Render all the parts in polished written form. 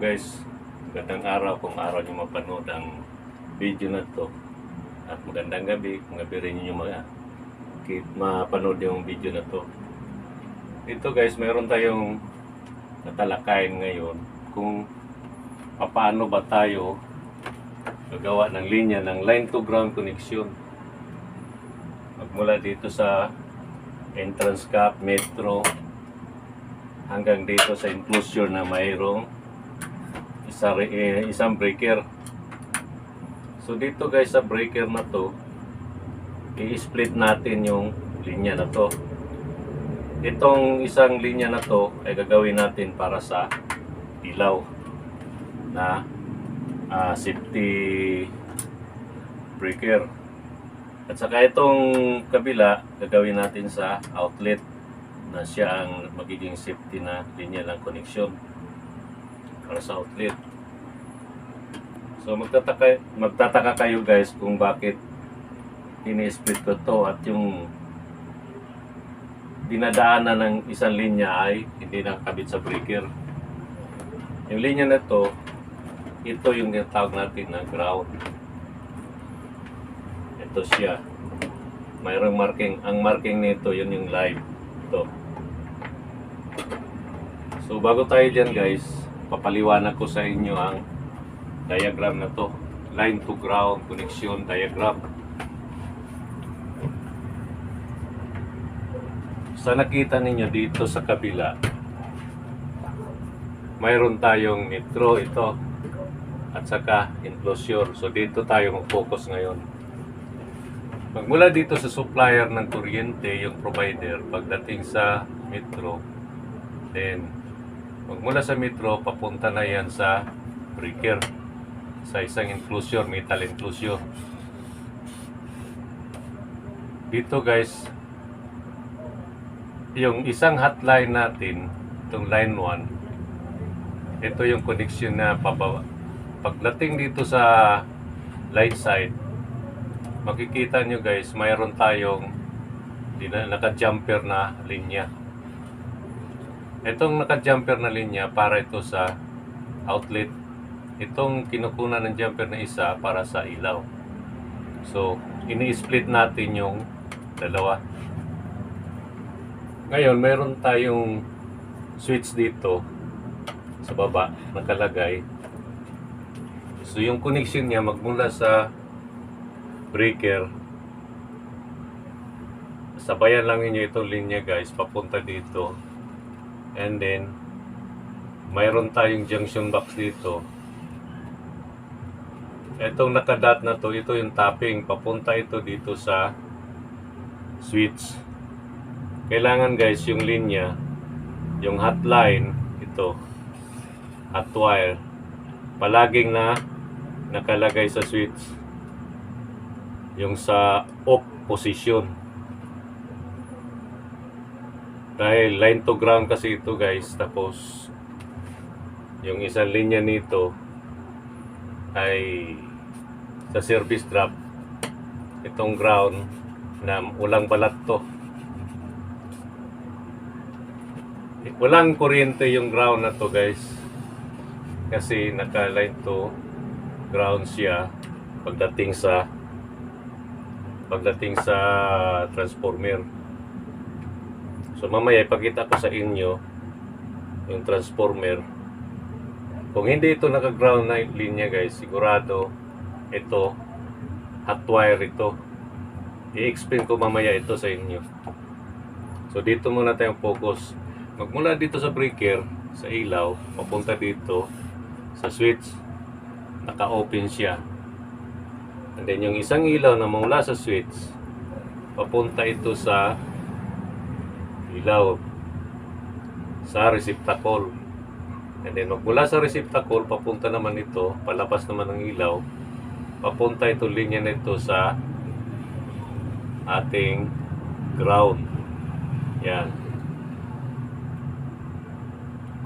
guys, magandang araw kung araw nyo mapanood ang video na to. At magandang gabi kung gabi rin nyo mapanood yung video na to. Dito guys, meron tayong natalakayin ngayon kung paano ba tayo gagawa ng linya ng line to ground connection. Magmula dito sa entrance cap, metro, hanggang dito sa enclosure na mayroong isang breaker. So dito guys, sa breaker na to, i-split natin yung linya na to. Itong isang linya na to ay gagawin natin para sa ilaw na safety breaker. At saka itong kabila gagawin natin sa outlet na siya ang magiging safety na linya ng connection para sa outlet. So magtataka kayo guys kung bakit ini-split ko to at yung dinadaanan ng isang linya ay hindi nakakabit sa breaker. Yung linya na to, ito yung tinatawag natin na ground. Ito siya. Mayroong marking. Ang marking nito, yun yung live. Ito. So bago tayo dyan guys, papaliwanag ko sa inyo ang diagram na to. Line to ground connection diagram. Sa nakita ninyo dito sa kabila, mayroon tayong metro ito at saka enclosure. So dito tayo mag-focus ngayon. Magmula dito sa supplier ng kuryente, yung provider, pagdating sa metro, then magmula sa metro, papunta na yan sa breaker, sa isang enclosure, metal enclosure. Dito guys, yung isang hotline natin, itong line 1, ito yung connection na pababa. Pagdating dito sa line side, makikita nyo guys, mayroon tayong naka-jumper na linya. Itong naka-jumper na linya para ito sa outlet. Itong kinukunan ng jumper na isa para sa ilaw. So, ini-split natin yung dalawa. Ngayon, meron tayong switch dito sa baba, nakalagay. So, yung connection niya magmula sa breaker. Sabayan lang niyo itong linya guys, papunta dito. And then, mayroon tayong junction box dito. Itong nakadot na to, ito yung tapping. Papunta ito dito sa switch. Kailangan guys, yung linya, yung hotline, ito, hot wire, palaging na nakalagay sa switch. Yung sa off position. Dahil line to ground kasi ito guys. Tapos yung isang linya nito ay sa service drop. Itong ground na walang balat to. Walang kuryente yung ground na to guys. Kasi naka line to ground siya pagdating sa transformer. So mamaya ipakita ko sa inyo yung transformer. Kung hindi ito naka-ground na linya guys, sigurado ito hot wire ito. I-explain ko mamaya ito sa inyo. So dito muna tayong focus. Magmula dito sa breaker, sa ilaw, papunta dito sa switch. Naka-open siya. And then yung isang ilaw na mula sa switch, papunta ito sa ilaw, sa receptacle. And then magmula sa receptacle, papunta naman ito, palabas naman ng ilaw, papunta ito linya nito sa ating ground. Yan.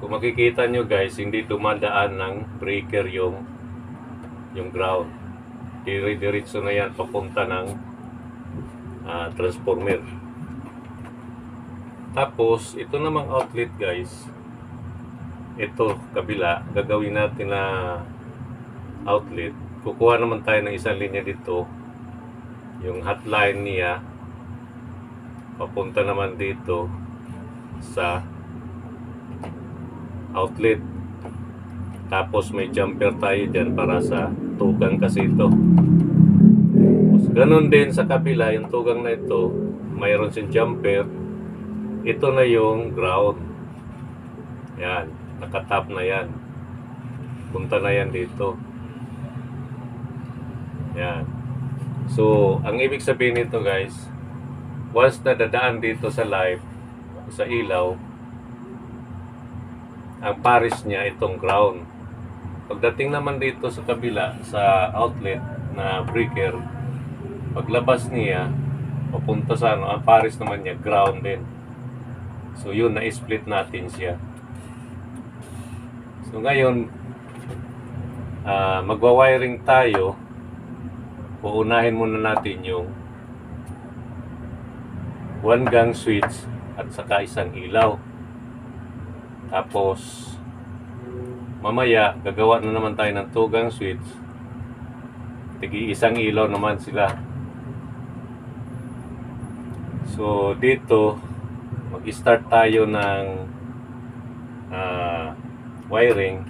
Kung makikita nyo guys, hindi dumadaan ng breaker yung ground. Diretso na yan papunta ng transformer. Tapos ito namang outlet guys, ito kabila, gagawin natin na outlet. Kukuha naman tayo ng isang linya dito, yung hotline niya papunta naman dito sa outlet. Tapos may jumper tayo dyan para sa tugang kasi ito. Ganon din sa kabila, yung tugang na ito mayroon siyang jumper. Ito na yung ground. Yan, nakatap na yan. Punta na yan dito. Yan. So, ang ibig sabihin nito guys, once na dadaan dito sa live, sa ilaw, ang pares niya itong ground. Pagdating naman dito sa kabila, sa outlet na breaker, paglabas niya, papunta sa ano, ang pares naman niya, ground din. So yun, na-split natin siya. So ngayon, magwa-wiring tayo. Uunahin muna natin yung 1 gang switch at saka isang ilaw. Tapos mamaya gagawa na naman tayo ng 2 gang switch. Tigi isang ilaw naman sila. So dito mag-start tayo ng wiring.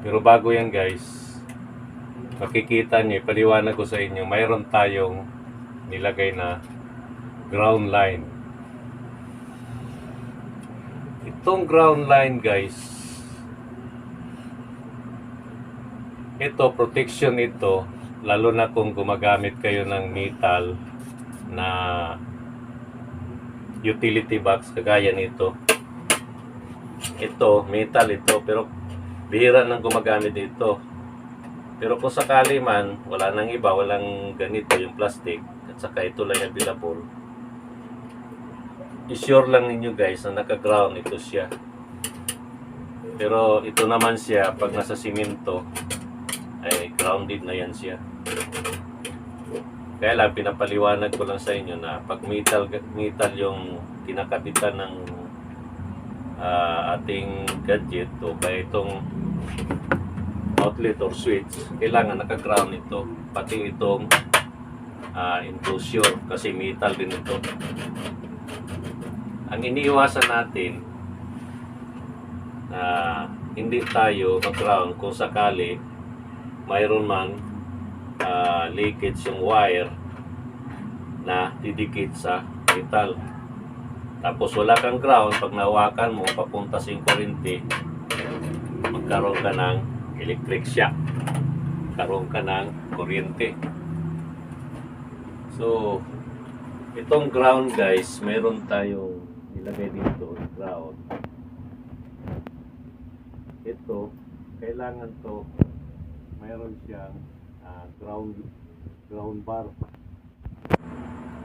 Pero bago yan guys, makikita nyo, ipaliwanag ko sa inyo, mayroon tayong nilagay na ground line. Itong ground line guys, ito, protection ito, lalo na kung gumagamit kayo ng metal na utility box kagaya nito. Ito, metal ito, pero bihira nang gumagamit ito. Pero kung sakali man, wala nang iba, walang ganito yung plastic, at saka ito lang available, i-sure lang ninyo guys na naka-ground ito siya. Pero ito naman siya, pag nasa simento, ay grounded na yan siya. Kaya lang, pinapaliwanag ko lang sa inyo na pag metal yung kinakabitan ng ating gadget, o kaya itong outlet or switch, kailangan naka-ground ito, pati itong enclosure kasi metal din ito. Ang iniiwasan natin na hindi tayo mag-ground kung sakali mayroon man leakage yung wire na didikit sa metal. Tapos wala kang ground, pag nawakan mo papunta sa kuryente, magkaroon ka ng electric shock, karoon ka ng kuryente. So itong ground guys, meron tayong nilagay dito, ground. Ito, kailangan to mayroon siyang ground bar.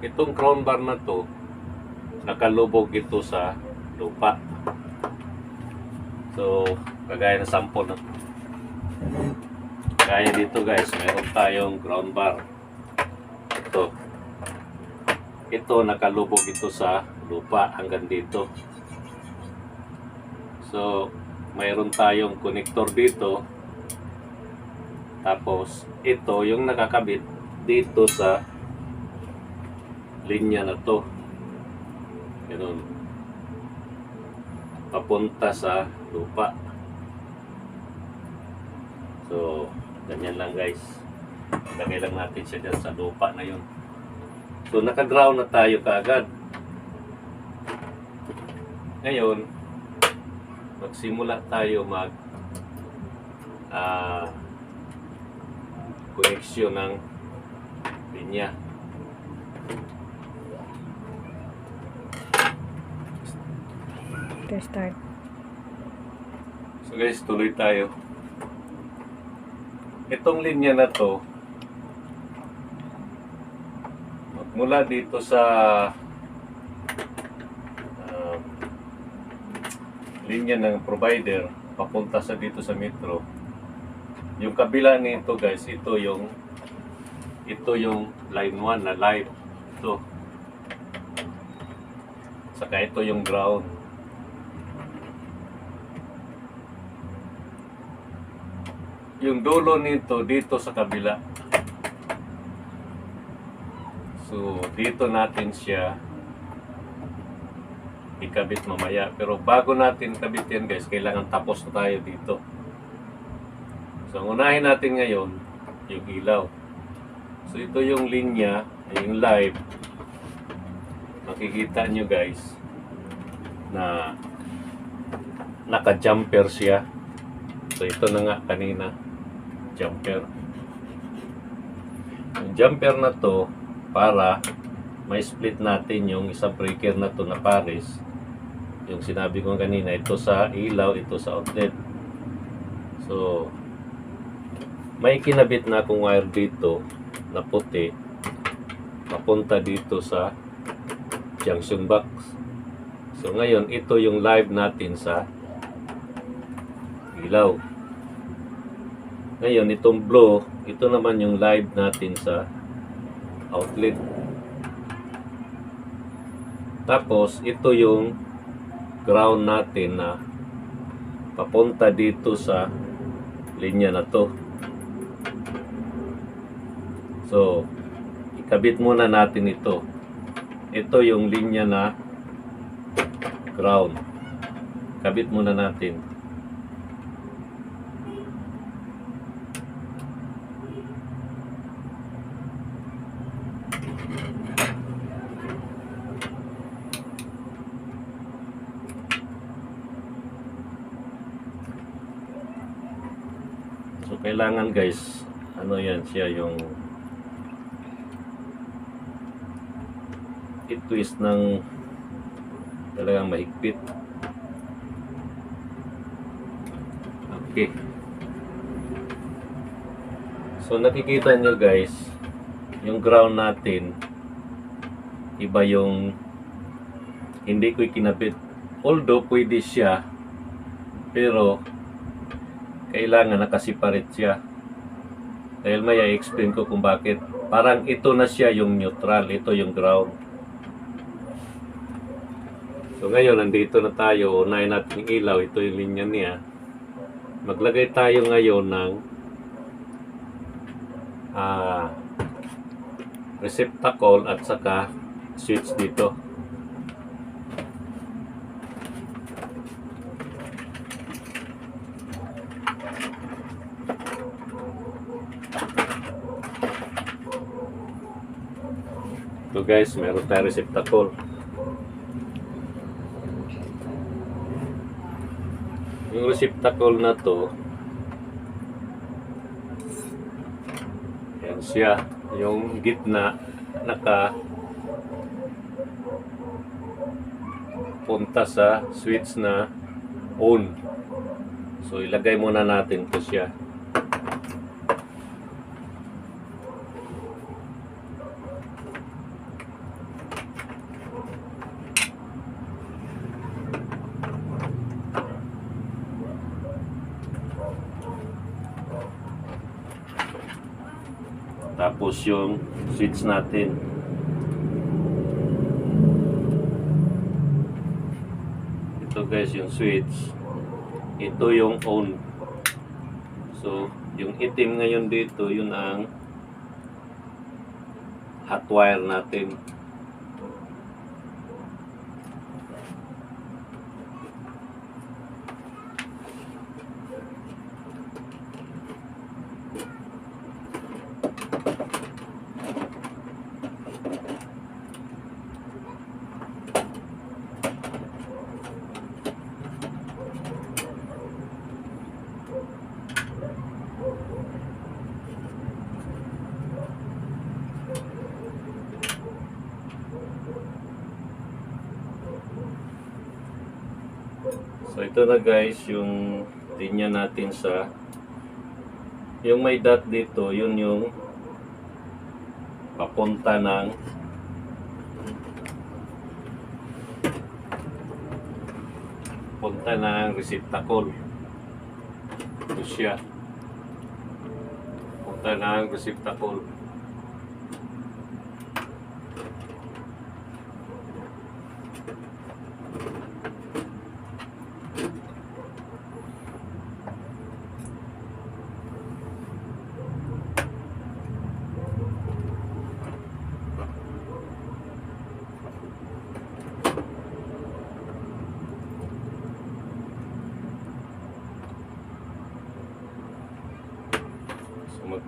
Itong ground bar na to, nakalubog ito sa lupa. So kagaya ng sample na kaya dito guys, meron tayong ground bar. Ito nakalubog ito sa lupa hanggang dito. So mayroon tayong connector dito. Tapos ito yung nakakabit dito sa linya na to. Ganun. Papunta sa lupa. So ganyan lang guys. Lagay lang natin siya dyan sa lupa na yun. So naka-ground na tayo kaagad. Ngayon, magsimula tayo mag koneksyon ng linya. Start. So guys, tuloy tayo. Itong linya na to, mula dito sa linya ng provider papunta sa dito sa metro. Yung kabila nito guys, ito yung line 1 na live. Ito. Saka ito yung ground. yung dulo nito dito sa kabila. So dito natin siya ikabit mamaya. Pero bago natin kabit yan guys, kailangan tapos na tayo dito. So ang unahin natin ngayon, yung ilaw. So ito yung linya, yung live. Makikita nyo guys na naka-jumper siya. So ito na nga kanina, jumper. Yung jumper na to para may split natin yung isang breaker na to na pares. Yung sinabi ko kanina, ito sa ilaw, ito sa outlet. So may kinabit na akong wire dito na puti papunta dito sa junction box. So ngayon, ito yung live natin sa ilaw. Ngayon, itong blue, ito naman yung live natin sa outlet. Tapos, ito yung ground natin na papunta dito sa linya na to. So, ikabit muna natin ito. Ito yung linya na ground. Kabit muna natin. So, kailangan guys, ano yan siya yung i-twist ng talagang mahigpit. Okay. So, nakikita nyo guys, yung ground natin, iba yung hindi ko ikinabit. Although, pwede siya, pero kailangan nakasiparate siya. Dahil may i-explain ko kung bakit. Parang ito na siya yung neutral, ito yung ground. So ngayon, nandito na tayo. Unahin natin yung ilaw, ito yung linya niya. Maglagay tayo ngayon ng receptacle at saka switch dito. So guys, meron tayong receptacle. Yung receptacle na to, yan siya, yung gitna naka punta sa switch na on. So ilagay muna natin to siya. Tapos yung switch natin. Ito guys yung switch. Ito yung on. So, yung itim ngayon dito, yun ang hot wire natin. So ito na guys yung linya natin sa yung may dot dito, yun yung papunta ng receptacle. Ito siya. Punta ng receptacle.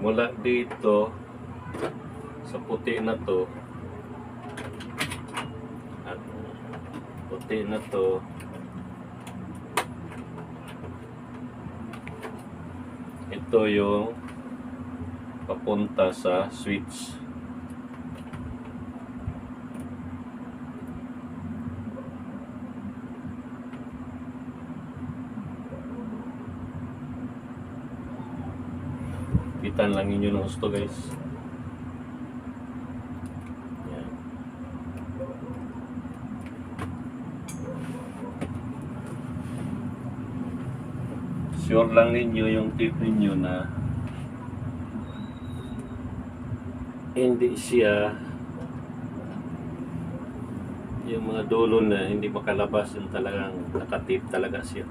mula dito sa puti na to at puti na to ito yung papunta sa switch. Pitan lang inyo ng gusto guys. Yan. Sure lang ninyo yung tip ninyo na hindi siya yung mga dulo na hindi makalabas, yung talagang nakatip talaga siya.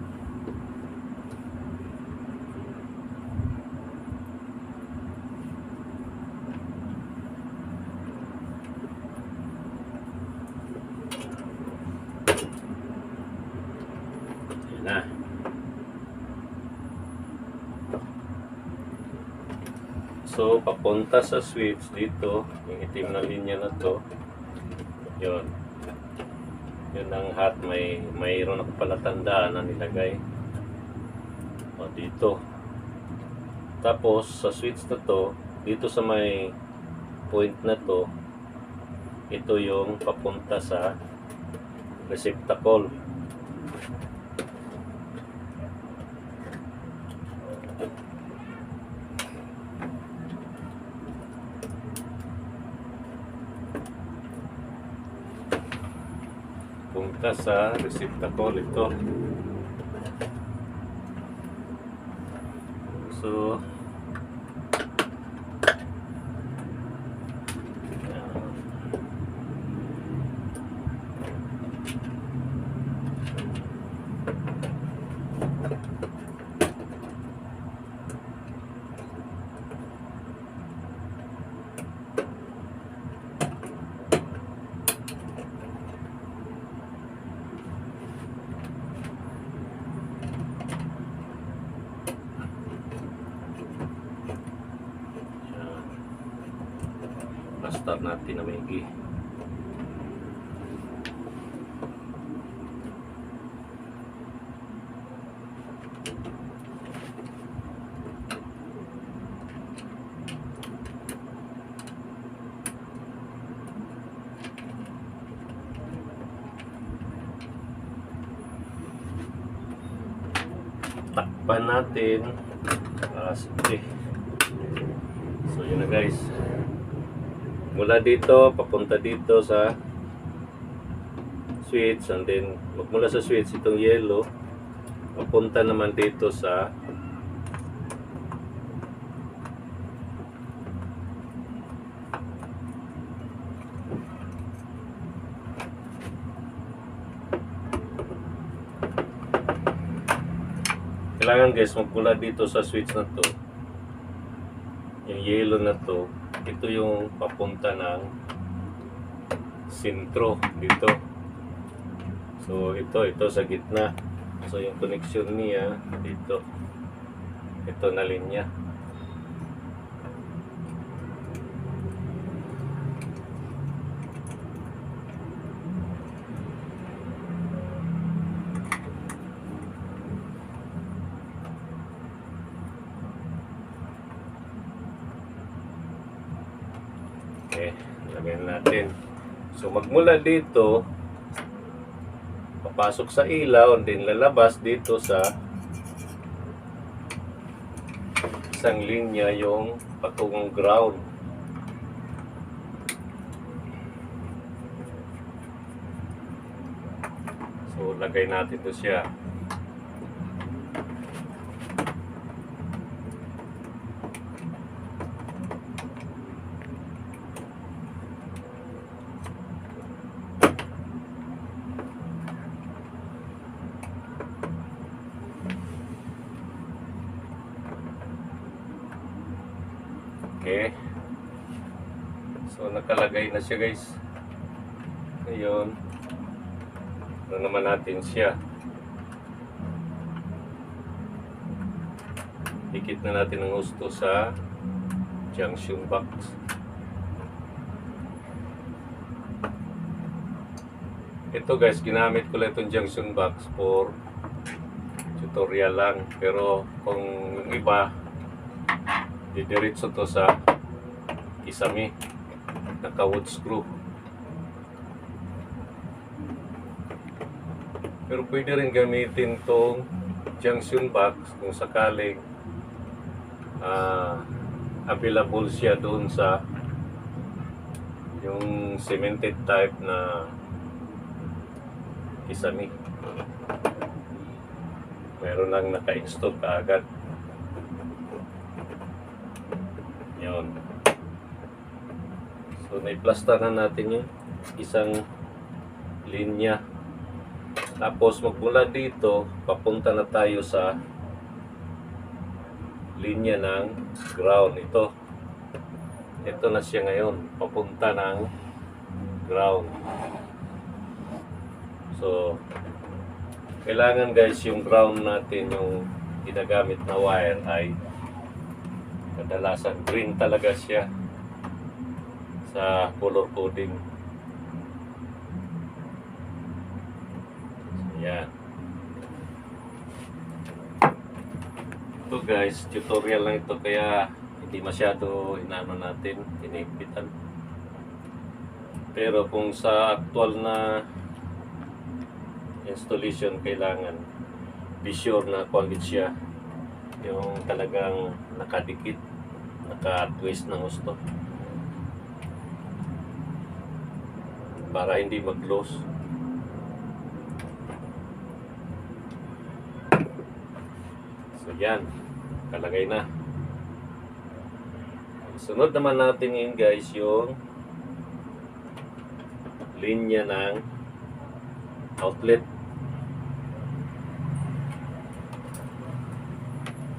Na. So, papunta sa switch dito, yung itim na linya na to, yun. Yun ang hot, mayroon ako pala tandaan na nilagay. O, dito. Tapos, sa switch na to, dito sa may point na to, ito yung papunta sa receptacle. Punta sa receptacle ito. So, start natin na maigi. Takpan natin. Sige. So yun na guys. Mula dito, papunta dito sa switch, and then magmula sa switch itong yellow, papunta naman dito sa kailangan guys, magmula dito sa switch na to, yung yellow na to, ito yung papunta ng sentro dito. So ito sa gitna. So yung connection niya dito, ito na linya. Okay, lagyan natin. So magmula dito, papasok sa ilaw, and then lalabas dito sa isang linya yung patungong ground. So lagay natin to siya. Okay. So nakalagay na siya guys. Ngayon, ano naman natin siya. Ikit na natin ang gusto sa junction box. Ito guys, ginamit ko lang itong junction box for tutorial lang, pero kung yung iba didiretso to sa kisame, naka wood screw. Pero pwede rin gamitin tong junction box kung sakaling available siya doon sa yung cemented type na kisame. Meron lang naka-install kaagad. Yun. So naiplasta na natin yung isang linya. Tapos magmula dito, papunta na tayo sa linya ng ground. Ito na siya ngayon, papunta ng ground. So kailangan guys, yung ground natin, yung ginagamit na wire ay kadalasan green talaga siya sa color coding. Yan. Ito guys, tutorial lang ito, kaya hindi masyado inano natin, iniimpitan. Pero kung sa actual na installation, kailangan be sure na quality siya, yung talagang nakadikit, naka-twist ng gusto para hindi mag-close. So yan, kalagay na. Sunod naman natin yun guys, yung linya ng outlet.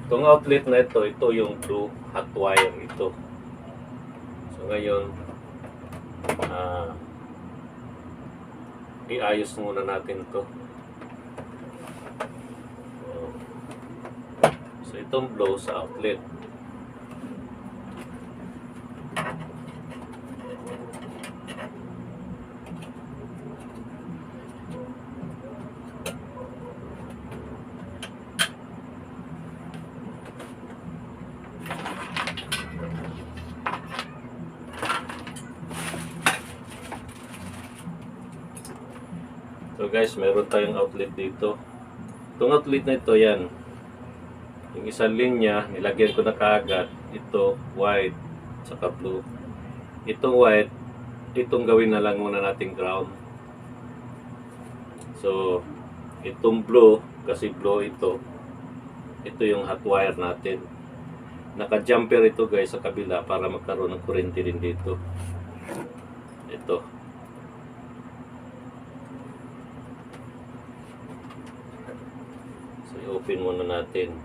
Itong outlet na ito yung blue hot wire ito. So ngayon, iayos muna natin ito. So itong blow sa outlet. So guys, meron tayong outlet dito. Itong outlet na ito, yan. Yung isang linya, nilagyan ko na kaagad. Ito, white, saka blue. Itong white, itong gawin na lang muna nating ground. So, itong blue, kasi blue ito. Ito yung hot wire natin. Naka-jumper ito guys sa kabila para magkaroon ng kuryente din dito. Ito. I-open muna natin.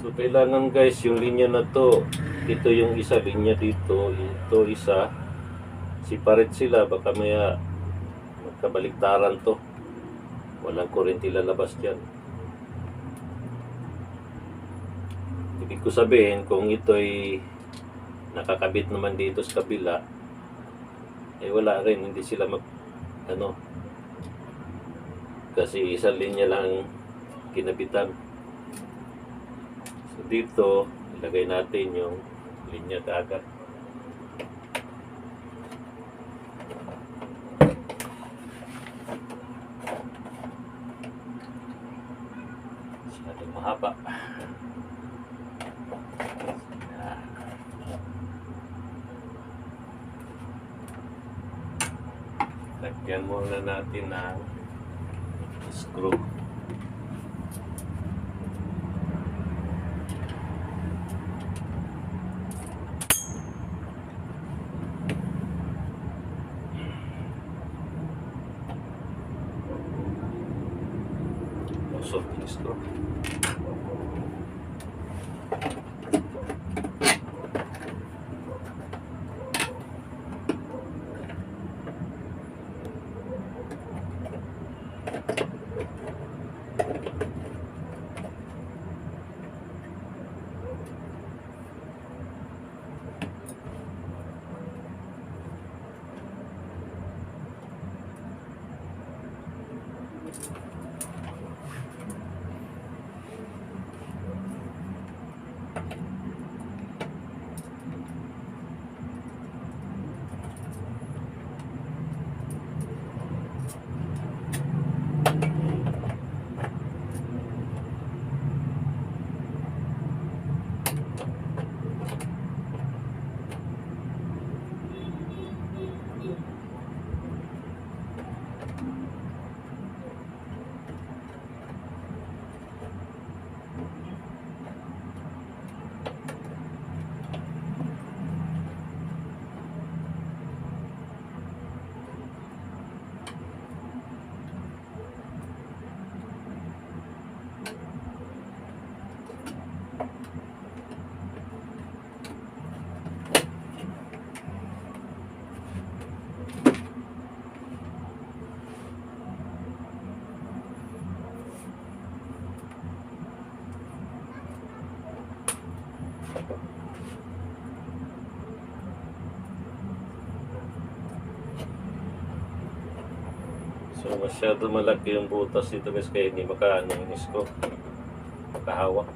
So kailangan guys, yung linya na to, ito yung isa linya dito, ito isa, separate sila, baka maya magkabaliktaran to, walang kuryente lalabas dyan. Ibig ko sabihin, kung ito ay nakakabit naman dito sa kabila, eh wala rin, hindi sila kasi isang linya lang kinabitan. So dito, ilagay natin yung linya kaagad. Masyadong mahaba. Lagyan muna natin ng screw. Usok yung screw. So masyado malaki yung butas dito guys, kaya hindi makaano yung isko, makahawak.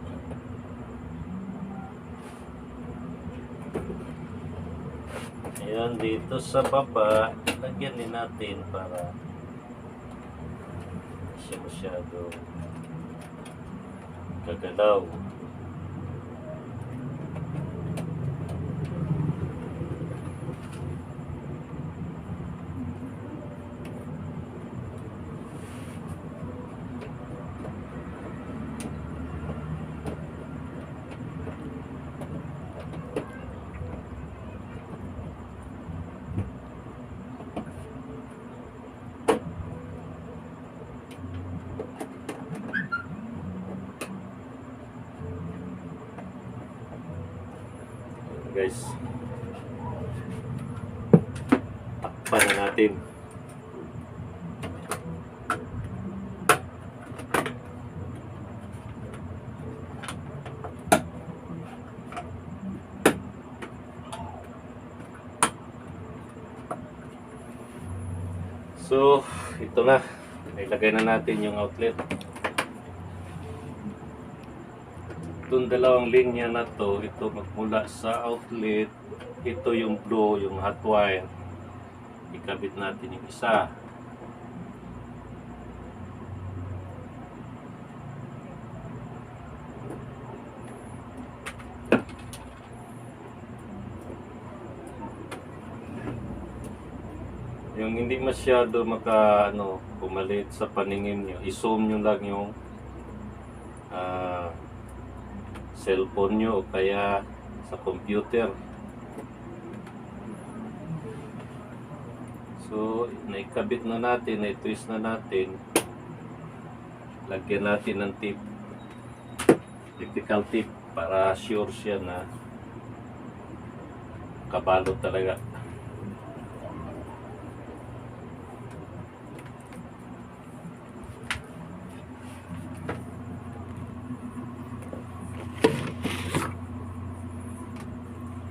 Ayan, dito sa baba, lagyan din natin para hindi siya masyado gagalaw. Guys, takpan na natin. So, ito na, ilagay na natin yung outlet. Itong dalawang linya na to, ito magmula sa outlet, ito yung blue, yung hot wire. Ikabit natin yung isa. Yung hindi masyado pumalit sa paningin nyo, i-zoom nyo lang yung cellphone nyo o kaya sa computer. So, naikabit na natin, na-twist na natin. Lagyan natin ng tip, electrical tip, para sure siya na kabalot talaga.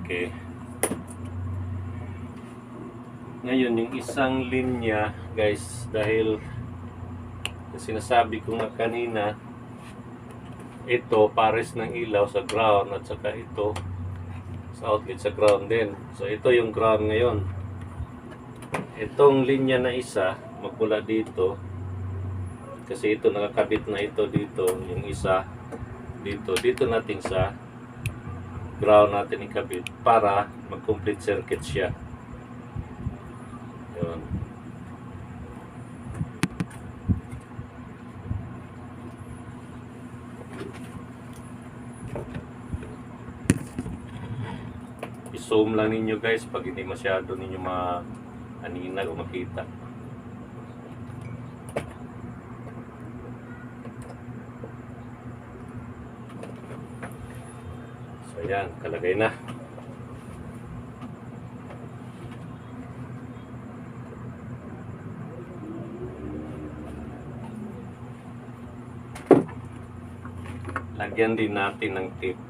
Okay. Ngayon, yung isang linya, guys, dahil sinasabi ko nga kanina, ito pares ng ilaw sa ground at saka ito sa outlet sa ground din. So ito yung ground ngayon. Itong linya na isa magmula dito, kasi ito nakakabit na ito dito, yung isa dito natin sa ground natin ikabit para mag-complete circuit siya. Yun. I-zoom lang ninyo guys pag hindi masyado ninyo maaninag o makita. So yan, kalagay na. Lagyan din natin ng tape.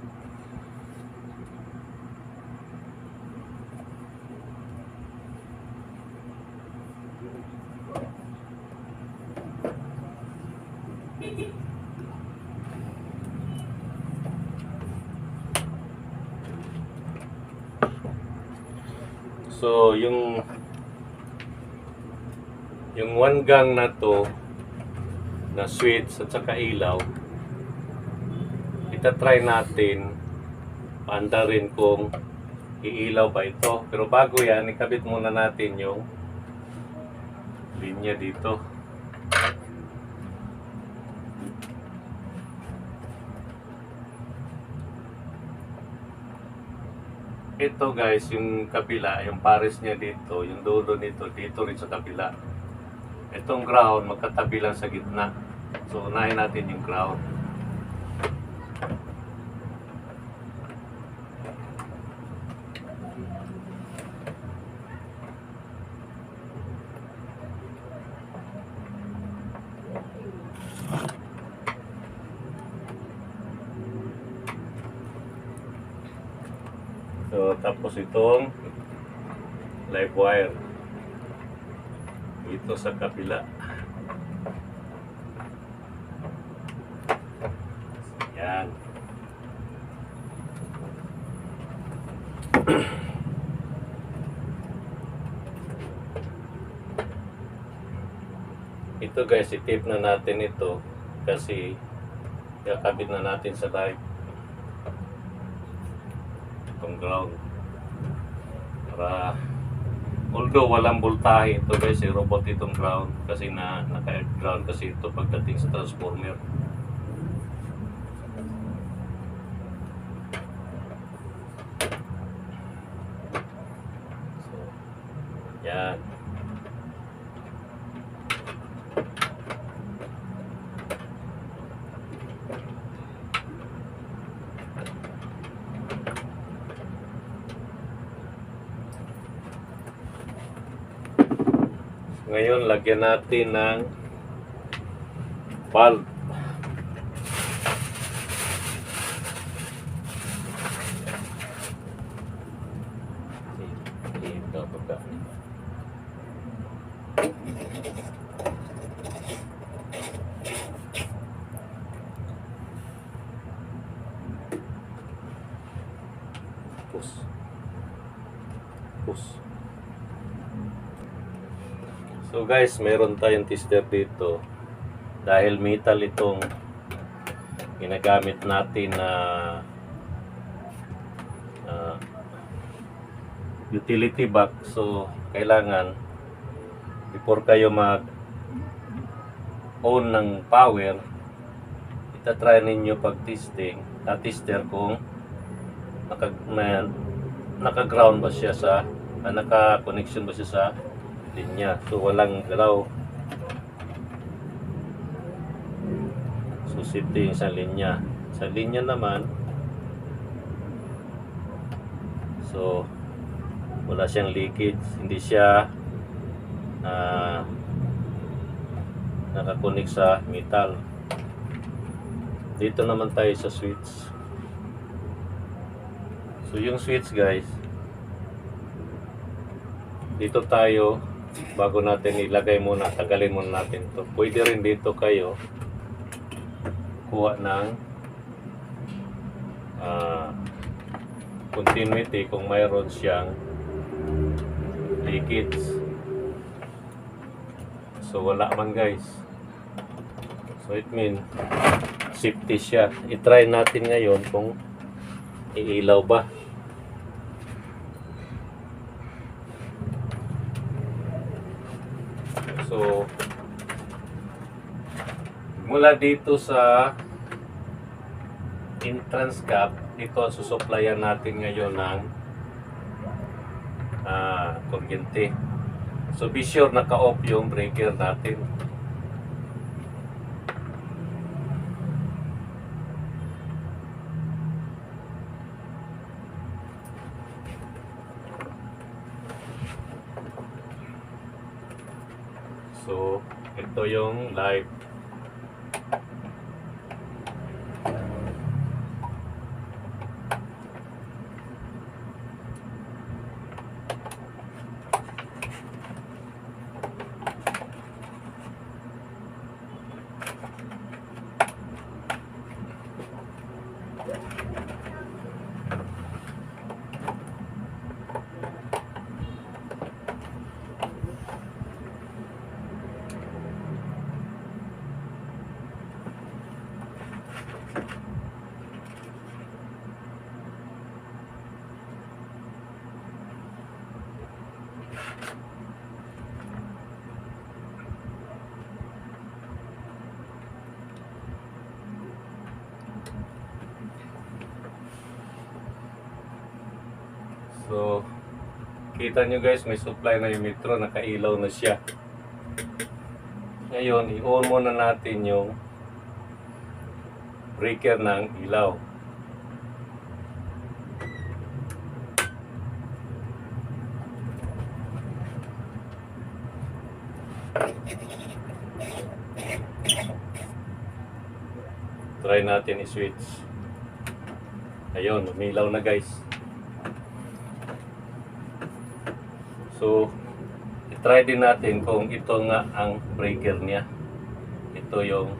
So yung one gang na to na switch at saka ilaw, itatry natin paandarin kung iilaw ba ito. Pero bago yan, ikabit muna natin yung linya dito. Ito guys, yung kabila, yung pares niya dito, yung dulo nito, dito rin sa kabila. Itong ground, magkatabi lang sa gitna. So, unahin natin yung ground. So, tapos itong live wire ito sa kabila. Yan. Ito guys, i-tape na natin ito kasi kakabit na natin sa live itong ground para although walang voltahe ito guys, robot itong ground kasi naka-ground kasi ito pagdating sa transformer. So, yan. Ngayon, lagyan natin ng valve. Ito, pagka. Push. Push. So guys, meron tayong tester dito dahil metal itong ginagamit natin na utility box. So kailangan before kayo mag on ng power, itatry ninyo pag testing tester kung naka-ground ba siya sa naka-connection ba siya sa linya. So walang galaw. So safety sa linya. Sa linya naman, so wala siyang leakage, hindi siya nakakonek sa metal. Dito naman tayo sa switch. So yung switch guys, dito tayo. Bago natin ilagay muna, tagalin muna natin ito. Pwede rin dito kayo kuha ng continuity kung mayroon siyang leakage. So wala man guys. So it means safety siya. I-try natin ngayon kung iilaw ba. So, mula dito sa entrance cap, dito ang susuplayan natin ngayon ng kuryente. So, be sure naka-off yung breaker natin. So, ito yung live. So, kita nyo guys, may supply na yung metro, nakailaw na siya. Ngayon, i-on muna natin yung breaker ng ilaw. Try natin i-switch. Ayun, umilaw na guys. So i-try din natin kung ito nga ang breaker niya. Ito yung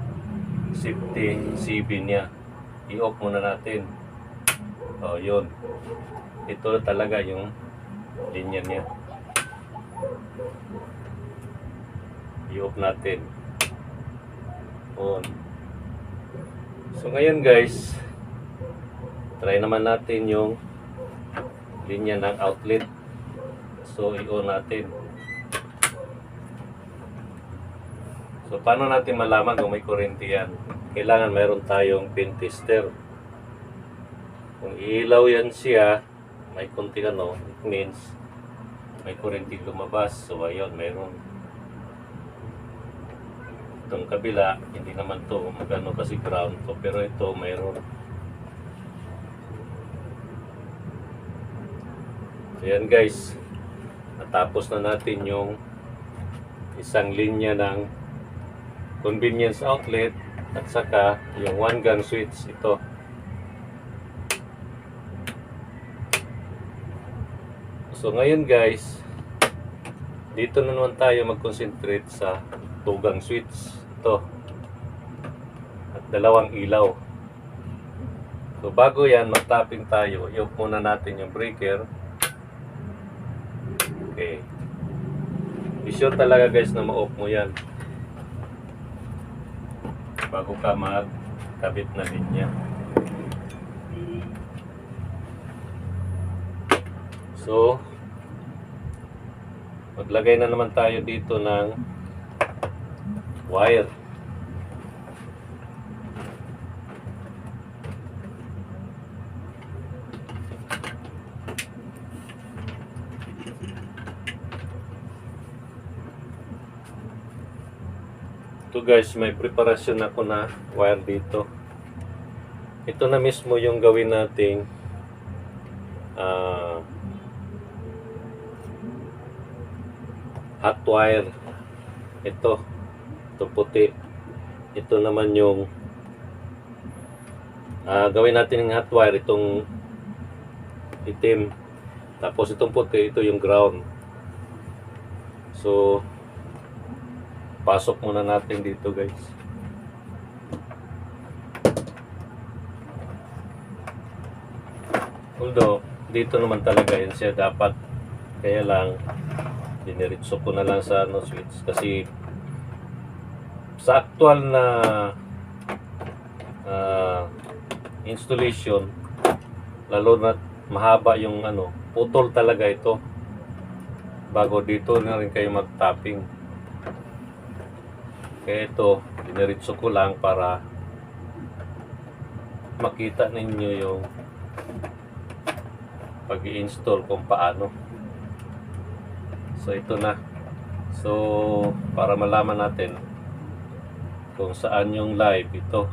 safety CB niya. I-off muna natin. Oh, yun. Ito talaga yung linya niya. I-off natin. On. So ngayon guys, try naman natin yung linya ng outlet. So i-on natin. So paano natin malaman kung may kuryente yan? Kailangan mayroon tayong pin tester. Kung ilaw yan siya, may konti ano, it means may kuryente lumabas. So ayun, mayroon. Itong kabila, hindi naman to magano kasi ground to, pero ito mayroon. So yan guys, natapos na natin yung isang linya ng convenience outlet at saka yung 1-gun switch ito. So ngayon guys, dito na naman tayo mag-concentrate sa 2-gun switch ito at 2 ilaw. So bago yan mag-tapping tayo, i-off muna natin yung breaker. Okay, be sure talaga guys na ma-off mo yan bago ka magkabit na linya. So maglagay na naman tayo dito ng wire. Ito guys, may preparasyon ako na wire dito. Ito na mismo yung gawin nating hot wire. Ito puti. Ito naman yung gawin natin ng hot wire, itong itim. Tapos itong puti, ito yung ground. So pasok muna natin dito guys. Although dito naman talaga yun siya dapat, kaya lang diniritso ko na lang sa switch kasi sa actual na installation, lalo na mahaba yung putol talaga ito bago dito na rin kayo mag-tapping. Kaya ito, diniritso ko lang para makita ninyo yung pag-i-install kung paano. So ito na. So para malaman natin kung saan yung live, ito.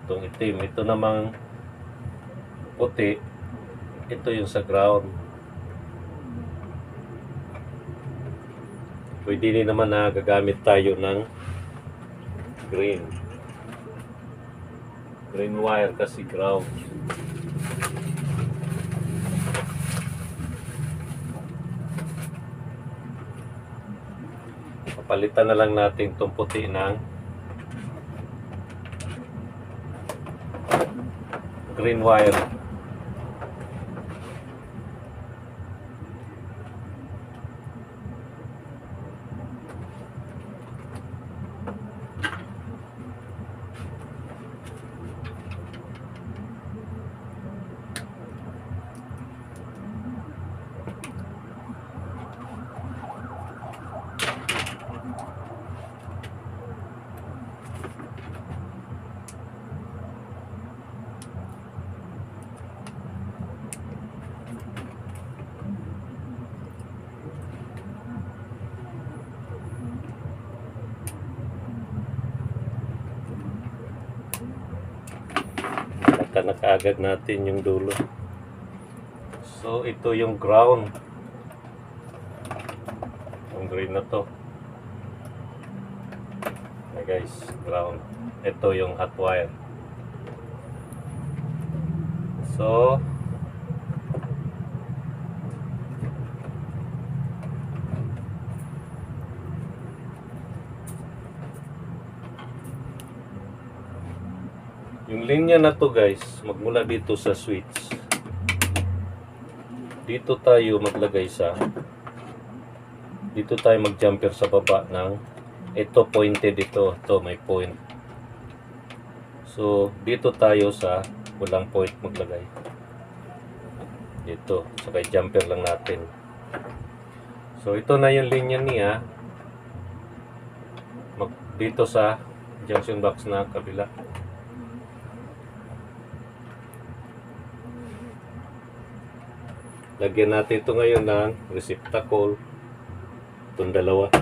Itong itim. Ito namang puti. Ito yung sa ground. Pwede din naman na gagamit tayo ng green wire kasi ground. Papalitan na lang natin itong puti ng green wire. Nakaagad natin yung dulo. So ito yung ground, yung green na to. Okay guys, ground. Ito yung hot wire. So Yung linya na to guys, magmula dito sa switch. Dito tayo maglagay sa, dito tayo mag-jumper sa baba ng, ito pointed ito, may point. So, dito tayo sa walang point maglagay. Dito, saka jumper lang natin. So, ito na yung linya niya. Dito sa junction box na kabila. Lagyan natin ito ngayon ng receptacle. Itong dalawa.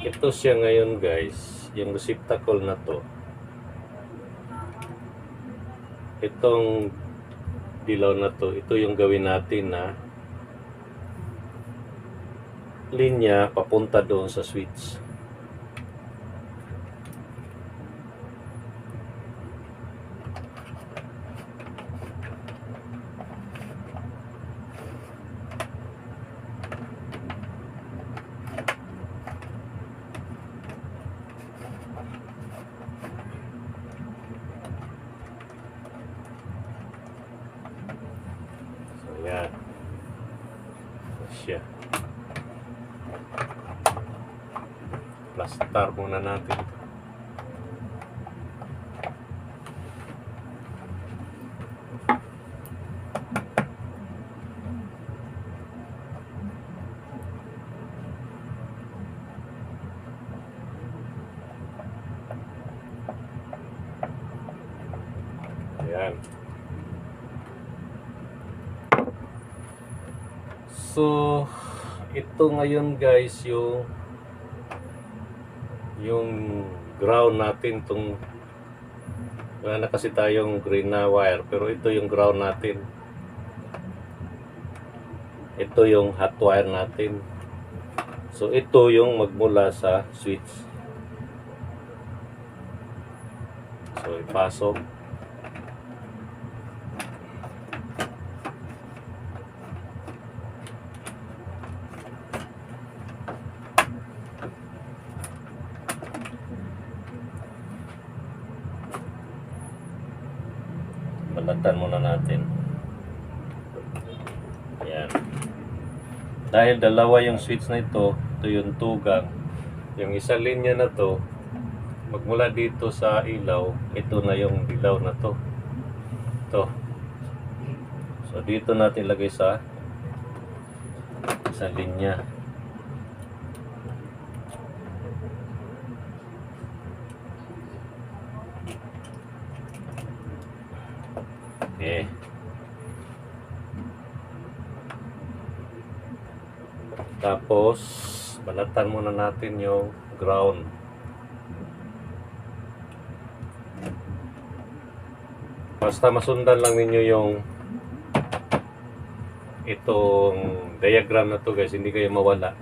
Ito siya ngayon guys, yung receptacle na to. Itong dilaw na to, ito yung gawin natin na linya papunta doon sa switch. Yan. Siya. Plaster muna natin. Ayan. So, ito ngayon guys yung ground natin, wala na kasi tayong green na wire, pero ito yung ground natin. Ito yung hot wire natin. So, ito yung magmula sa switch. So, ipasok. Balatan muna natin. Ayan. Dahil dalawa yung switch na ito yung tugang. Yung isa linya na to, magmula dito sa ilaw, ito na yung ilaw na to. Ito. So, dito natin lagay sa isang linya. Okay. Tapos, balatan muna natin yung ground. Basta masundan lang ninyo yung itong diagram na to guys, hindi kayo mawala.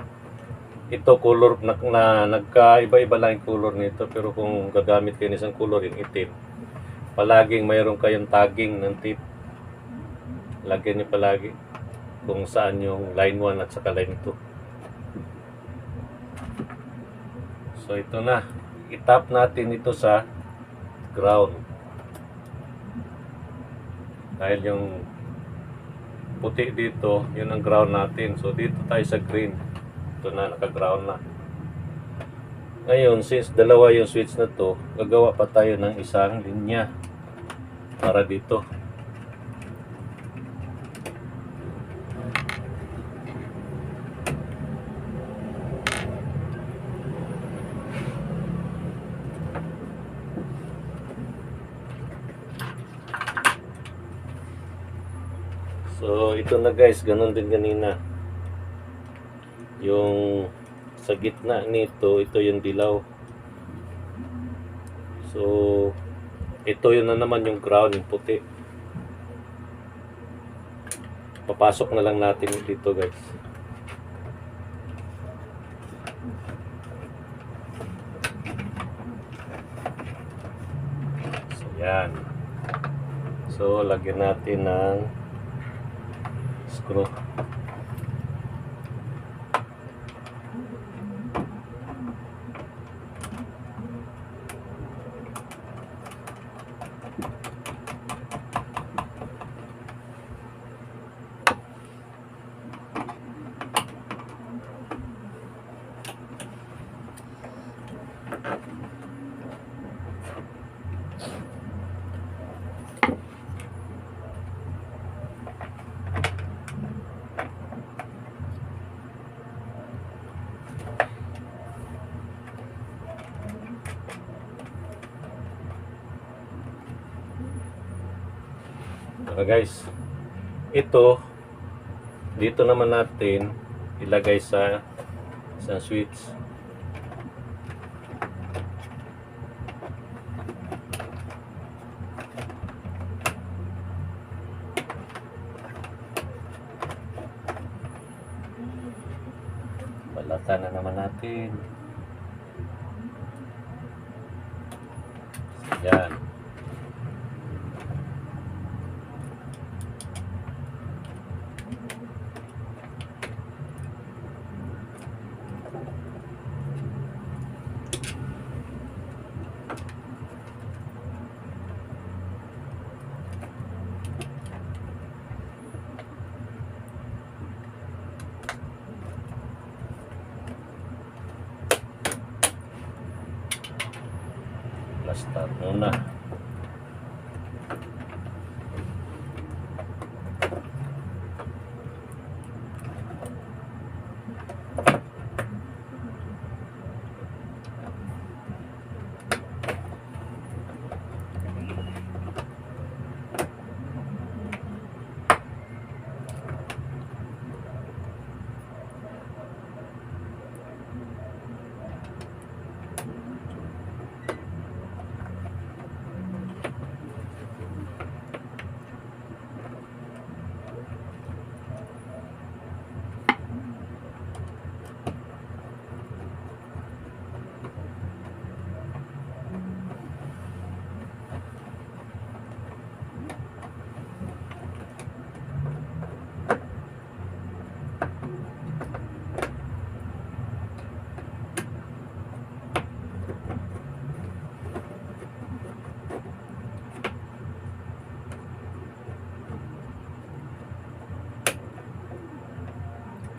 Ito color na nagkaiba-iba lang yung color nito, pero kung gagamit kayo ng isang color, yung itim, palaging mayroon kayong tagging ng tip. Lagyan nyo palagi kung saan yung line 1 at saka line 2. So ito na, itap natin ito sa ground. Dahil yung puti dito, yun ang ground natin. So dito tayo sa green. Ito na, naka-ground na. Ngayon, since dalawa yung switch na to, gagawa pa tayo ng isang linya para dito. So, ito na guys, ganun din kanina. Yung sa gitna nito, ito yung dilaw. So, ito yun na naman yung ground, yung puti. Papasok na lang natin dito guys. So yan. So lagyan natin ng screw. Guys, ito dito naman natin ilagay sa isang switch. Balatan na naman natin. Yan. Start muna.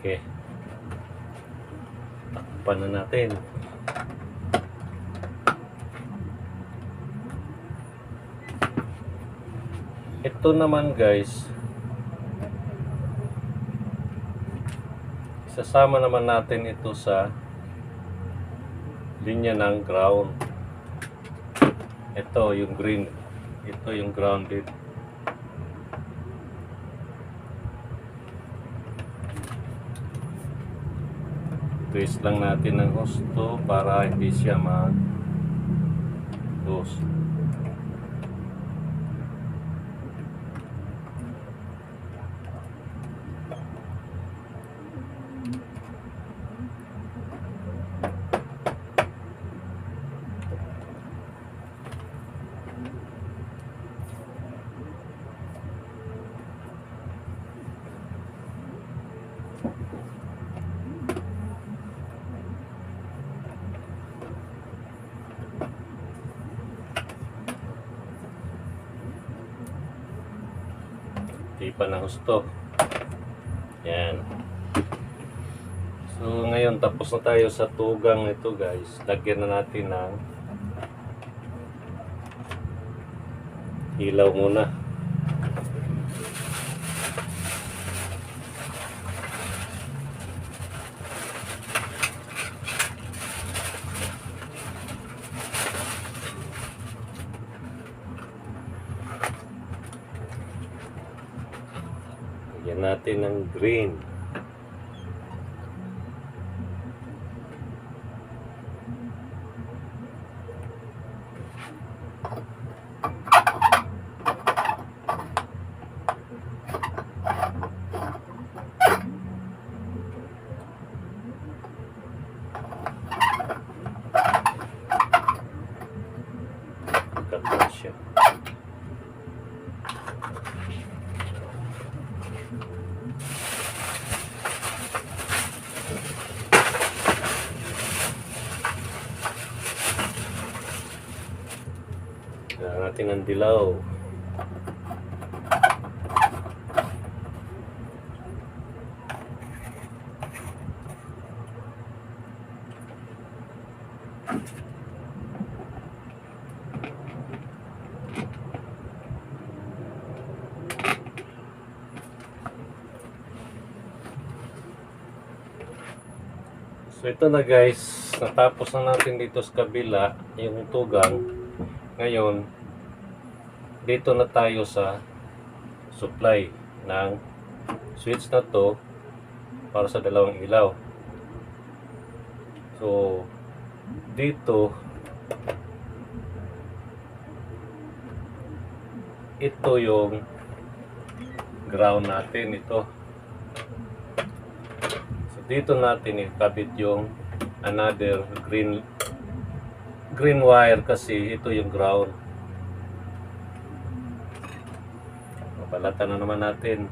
Okay. Takpan na natin. Ito naman guys, isasama naman natin ito sa linya ng ground. Ito yung green, ito yung grounded. Twist lang natin ng husto para hindi siya mag-loose. Di pa na husto. Yan. So ngayon tapos na tayo sa tugang nito guys. Lagyan na natin ng ilaw muna. Lagyan natin ng green. natin ang dilaw. So ito na guys, natapos na natin dito sa kabila yung tugang. Ngayon, dito na tayo sa supply ng switch na to para sa dalawang ilaw. So dito, ito yung ground natin, ito. Dito natin ikabit yung another green wire kasi ito yung ground. Papalatan na naman natin.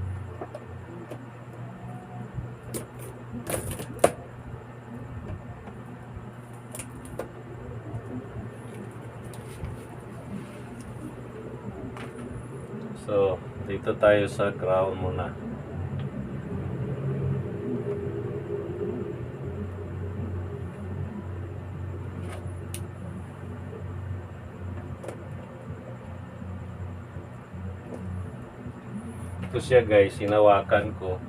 So, dito tayo sa ground muna. Ito siya guys, hinawakan ko.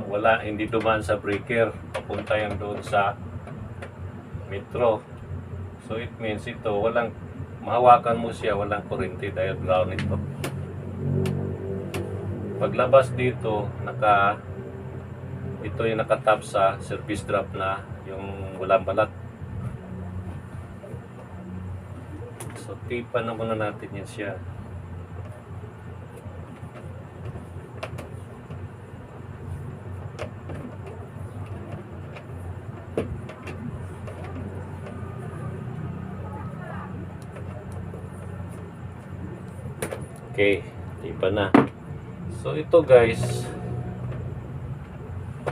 Wala, hindi dumaan sa breaker. Papunta yan doon sa metro. So it means ito, walang, mahawakan mo siya, walang kuryente dahil ground ito. Paglabas dito, ito yung nakatap sa service drop na yung walang balat. So tipan na muna natin yan siya. Okay, iba na. So ito guys,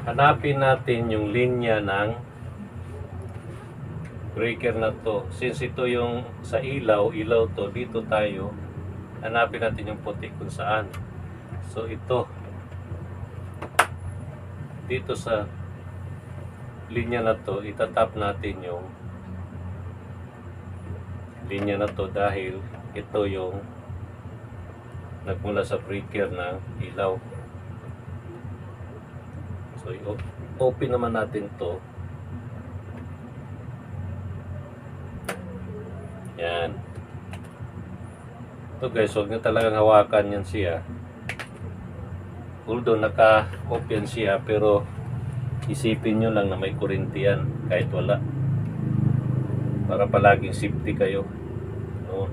hanapin natin yung linya ng breaker na to. Since ito yung sa ilaw to, dito tayo. Hanapin natin yung puti kung saan. So ito, dito sa linya na to, itatap natin yung linya na to dahil ito yung nagmula sa breaker ng ilaw. So open naman natin to. Yan. Ito guys, huwag nyo talagang hawakan yan siya. Although naka-open siya, pero isipin nyo lang na may kuryente yan kahit wala. Para palaging safety kayo. No?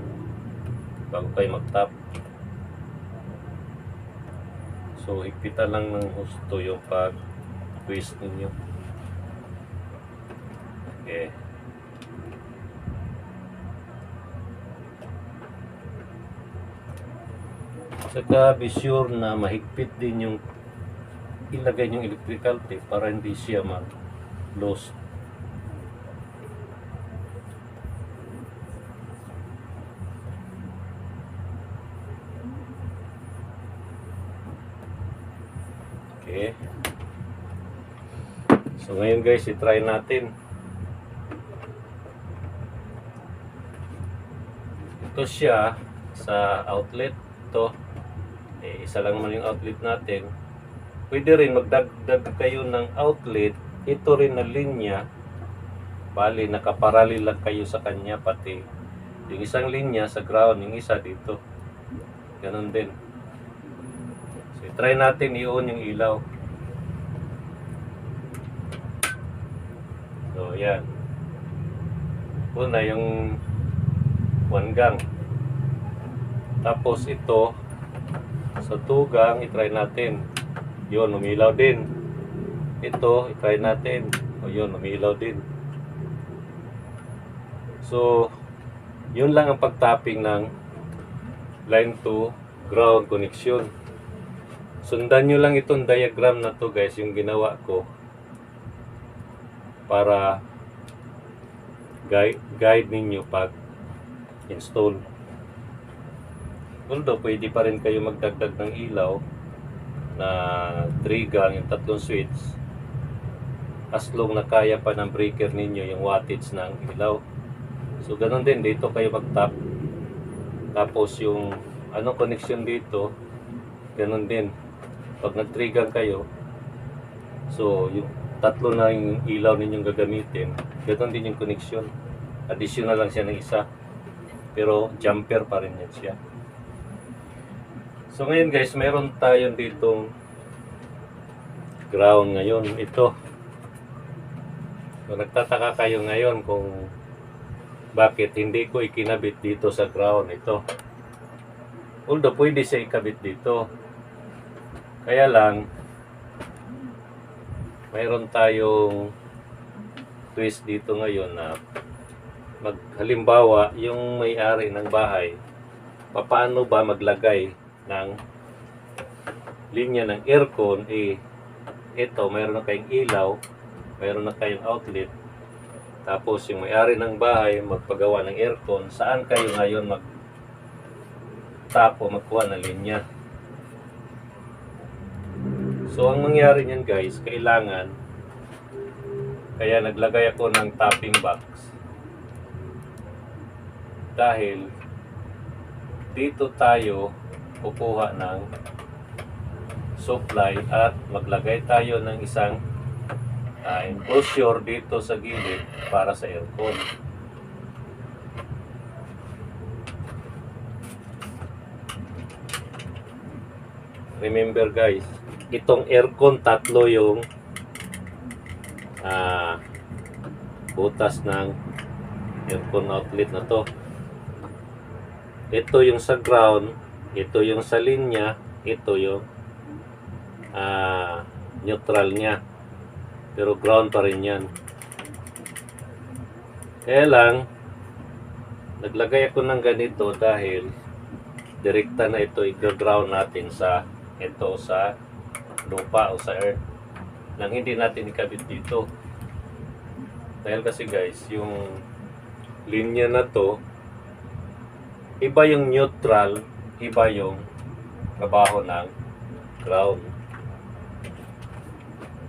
Bago kayo mag-tap. So, higpitan lang ng gusto yung pag-twist ninyo. Okay. Saka be sure na mahigpit din yung ilagay yung electrical tape para hindi siya mag-loose. Okay. So ngayon guys, i-try natin. Ito siya sa outlet. Ito, isa lang naman yung outlet natin. Pwede rin magdagdag kayo ng outlet. Ito rin na linya. Bali, nakaparallel lang kayo sa kanya pati. Yung isang linya sa ground, yung isa dito. Ganun din. So, try natin i-on yung ilaw. So, yan. Una, yung one gang. Tapos ito, sa tugang, i-try natin. Yun, umilaw din. Ito, i-try natin. O yun, umilaw din. So, yun lang ang pag-tapping ng line to ground connection. Sundan nyo lang itong diagram na to guys, yung ginawa ko para guide ninyo pag install. Although pwede pa rin kayo magdagdag ng ilaw na 3 gang, yung 3 switch, as long na kaya pa ng breaker ninyo yung wattage ng ilaw. So ganun din dito kayo mag-tap. Tapos yung anong connection dito, ganun din. Pag nag-3 gang kayo, so yung 3 na yung ilaw ninyong gagamitin, ganun din yung connection. Additional lang siya ng isa, pero jumper pa rin yan siya. So ngayon guys, meron tayong ditong ground ngayon. Ito. So nagtataka kayo ngayon kung bakit hindi ko ikinabit dito sa ground ito. Although pwede siya ikabit dito. Kaya lang, mayroon tayong twist dito ngayon na halimbawa, yung may-ari ng bahay, paano ba maglagay ng linya ng aircon? Ito, mayroon na kayong ilaw, mayroon na kayong outlet, tapos yung may-ari ng bahay magpagawa ng aircon, saan kayo ngayon magkuha ng linya? So ang mangyari niyan guys, kailangan, kaya naglagay ako ng tapping box, dahil dito tayo kukuha ng supply at maglagay tayo ng isang enclosure dito sa gilid para sa aircon. Remember guys, itong aircon, 3 yung butas ng aircon outlet na to. Ito yung sa ground, ito yung sa linya, ito yung neutral niya. Pero ground pa rin yan. Kaya lang, naglagay ako ng ganito dahil direkta na ito i-ground natin sa lupa o sa earth, nang hindi natin ikabit dito. Dahil kasi guys, yung linya na to, iba yung neutral, iba yung trabaho ng ground.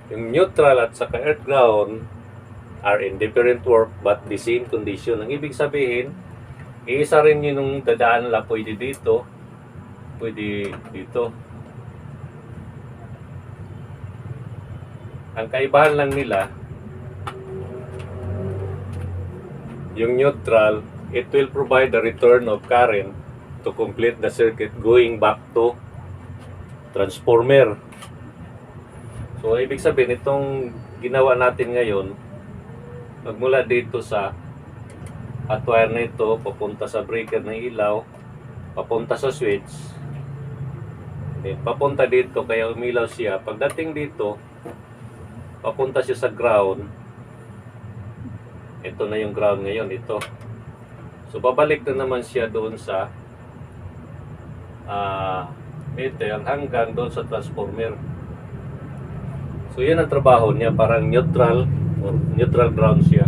Yung neutral at saka earth ground are in different work but the same condition. Ang ibig sabihin, iisa rin yung dadaan lang, pwede dito, pwede dito. Ang kaibahan lang nila, yung neutral, it will provide the return of current to complete the circuit going back to transformer. So, ibig sabihin, itong ginawa natin ngayon, magmula dito sa hot wire na ito, papunta sa breaker ng ilaw, papunta sa switch, papunta dito, kaya umilaw siya. Pagdating dito, papunta siya sa ground. Ito na yung ground ngayon, ito. So, babalik na naman siya doon sa meter hanggang doon sa transformer. So, yan ang trabaho niya. Parang neutral or neutral ground siya.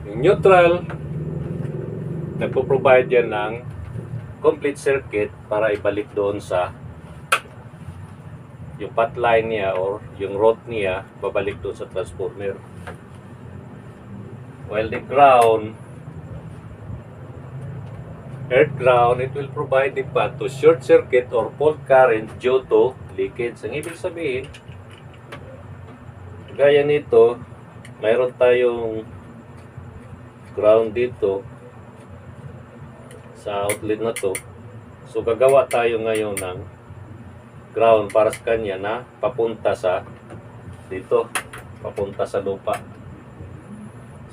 Yung neutral, nagpo-provide yan ng complete circuit para ibalik doon sa yung path line niya or yung road niya, babalik doon sa transformer. While the ground, earth ground, it will provide the path to short circuit or fault current due to leakage. Ang ibig sabihin, gaya nito, mayroon tayong ground dito sa outlet na to. So gagawa tayo ngayon ng ground para sa kanya na papunta sa dito, papunta sa lupa.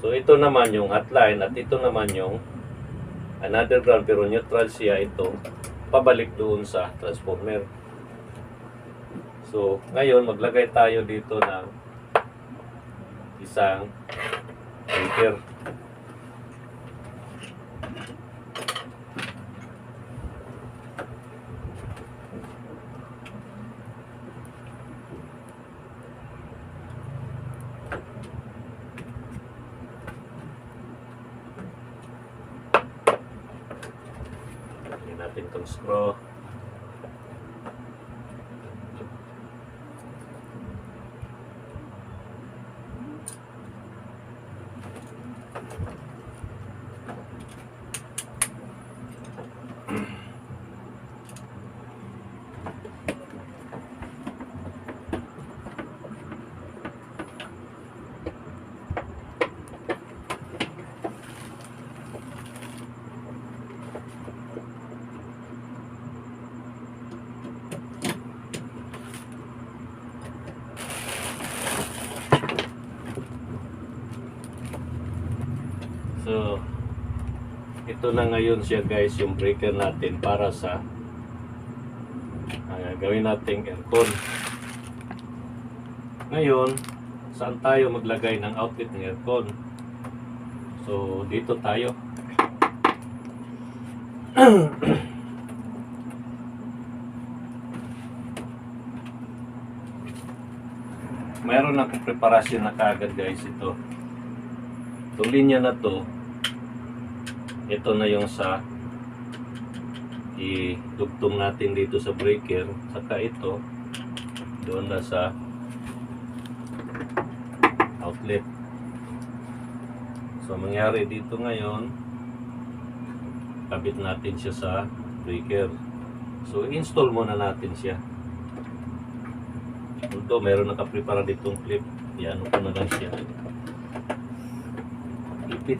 So ito naman yung hotline at ito naman yung another ground, pero neutral siya, ito pabalik doon sa transformer. So ngayon maglagay tayo dito ng isang breaker. natin itong screw. So, ito na ngayon siya guys, yung breaker natin para sa gawin nating aircon. Ngayon, saan tayo maglagay ng outlet ng aircon? So, dito tayo. Mayroon akong preparasyon na kaagad guys ito. Itong linya na to, ito na yung sa idugtong natin dito sa breaker, saka ito doon na sa outlet. So mangyari dito ngayon, kabit natin siya sa breaker. So install muna natin siya. Although meron nakaprepara ditong clip, yan ko na lang siya. Ipit.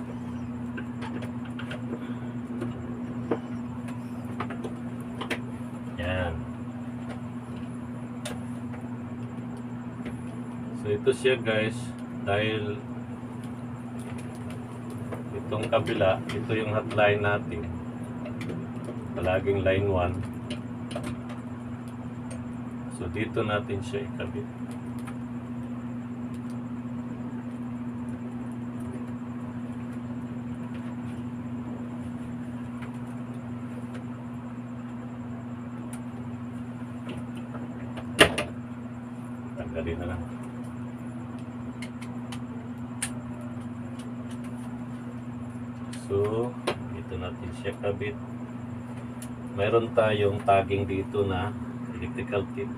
Yan. So ito siya guys, dahil itong kabila, ito yung hotline natin. Palaging line 1. So dito natin siya ikabit. Tanggalin na lang. So dito natin siya kabit. Mayroon tayong tagging dito na electrical tip.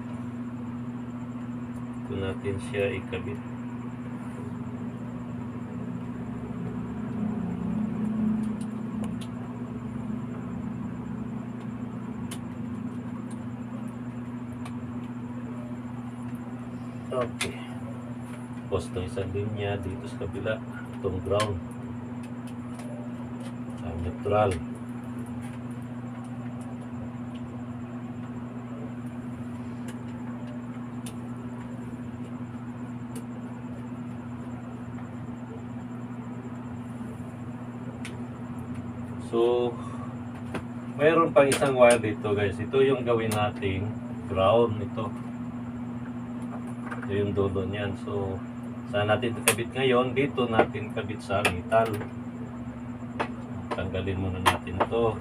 Ito natin siya ikabit. Okay. Tapos itong isang linya dito sa kabila. Itong ground. Neutral. So, mayroon pang isang wire dito guys. Ito yung gawin nating ground nito. Ito yung dulo niyan. So, saan natin kabit ngayon? Dito natin kabit sa metal. Tanggalin muna natin ito.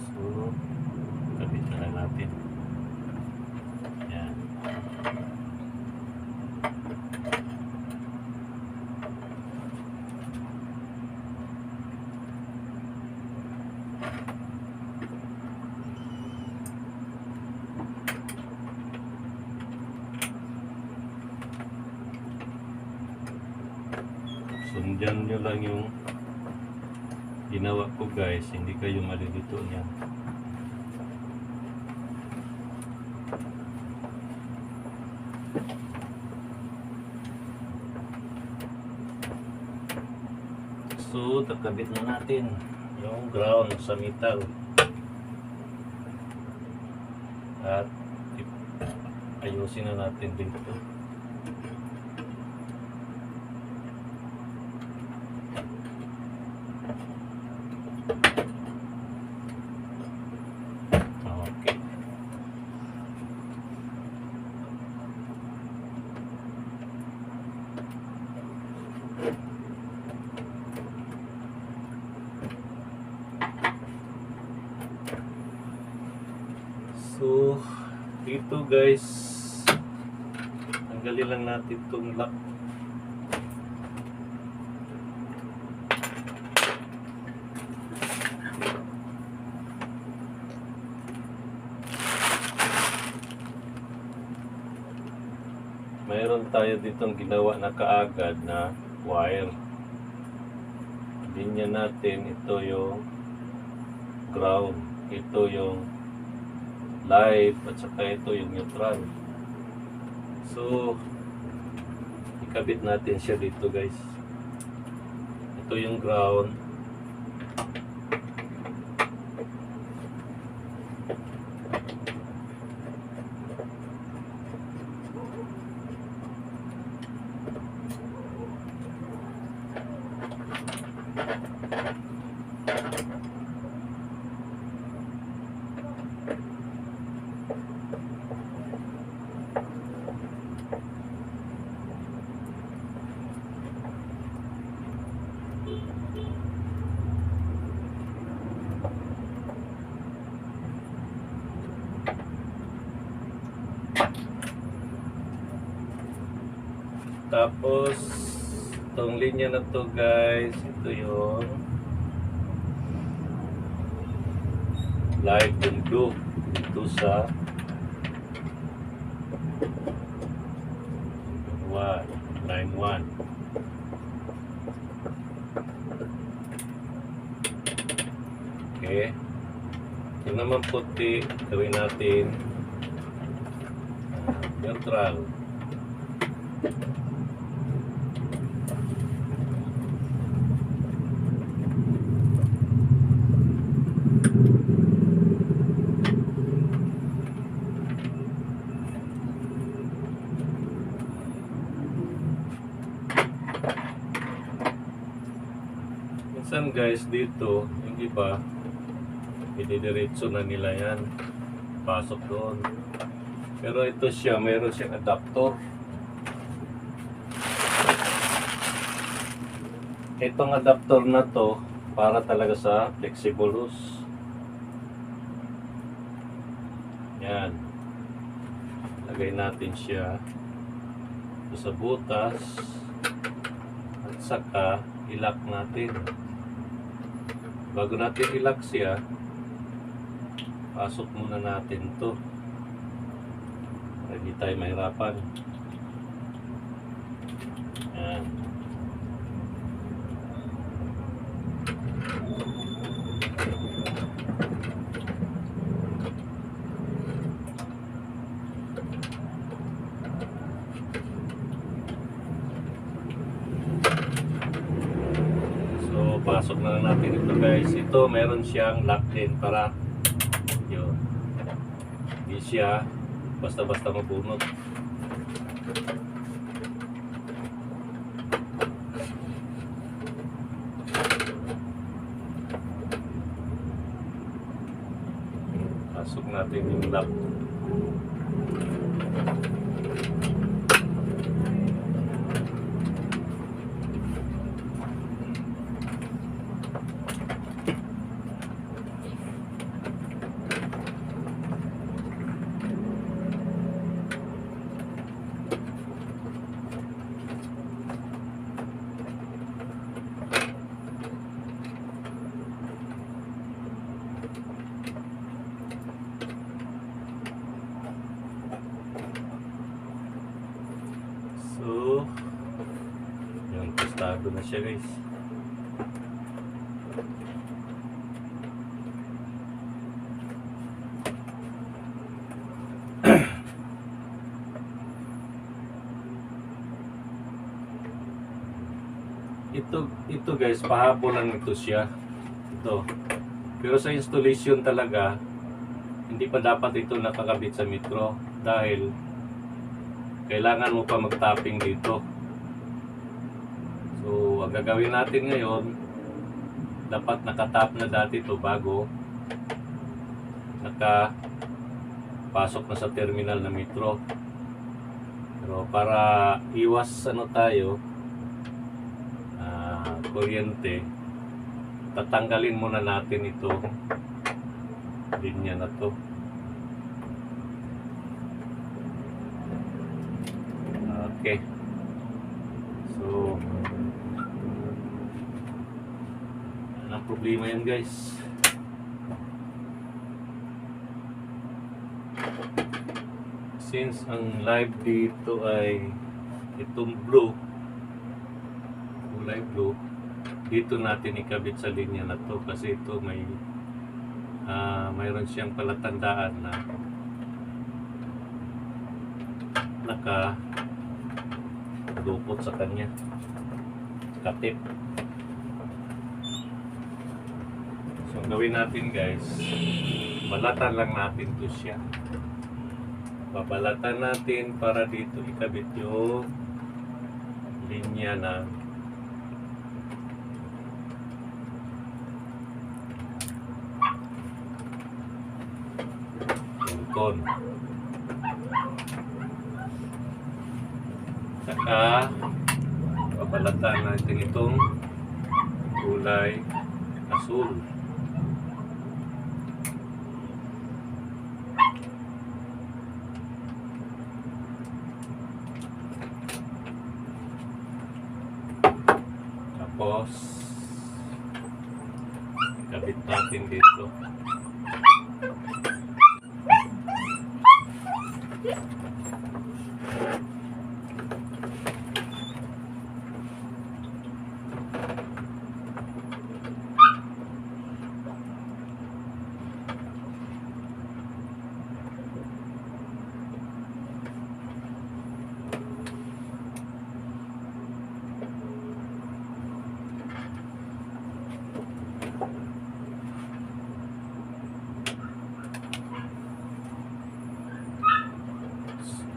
So, kabit na lang natin. Yan. Sundan nyo lang yung ginawa ko guys, hindi kayo malilito niyan. So, takabit na natin yung ground sa metal. At ayusin na natin dito. Okay. So, dito guys, ang tanggalin lang natin itong lock. Mayroon tayo ditong ginawa na kaagad na wire. Linya natin, ito yung ground, ito yung live, at saka ito yung neutral. So, ikabit natin siya dito guys. Ito yung ground. Tapos, itong linya na to guys, ito yung live and blue dito sa 191. Okay. Ito naman puti, gawin natin neutral. Minsan guys dito, yung iba, ididiretso na nila yan. Pasok doon. Pero ito siya, mayroon siyang adapter. Itong adapter na to, para talaga sa flexible hose. Yan. Lagay natin siya sa butas. At saka, ilock natin. Bago natin ilock siya, pasok muna natin to para hindi tayo mahirapan. Yan. So pasok na natin ito guys. Ito meron siyang lock din para yun, hindi siya basta-basta mabunot. Pasok natin yung lock. So, yung testado na siya guys. ito guys, pahabol lang ito siya. Ito. Pero sa installation talaga, hindi pa dapat ito nakakabit sa metro dahil kailangan mo pa mag-tapping dito. So, ang gagawin natin ngayon, dapat nakatap na dati ito bago nakapasok na sa terminal na metro. Pero para iwas tayo, kuryente, tatanggalin muna natin ito linya na to. malaki. So, anong problema yan guys? Since ang live dito ay itong blue, kulay blue, dito natin ikabit sa linya na to kasi ito mayroon siyang palatandaan na nakadukot sa kanya, katip. So ang gawin natin guys, balatan lang natin to siya. Babalatan natin para dito ikabit yung linya na silicone. Saka babalatan natin itong kulay asul. Tapos kabit natin dito.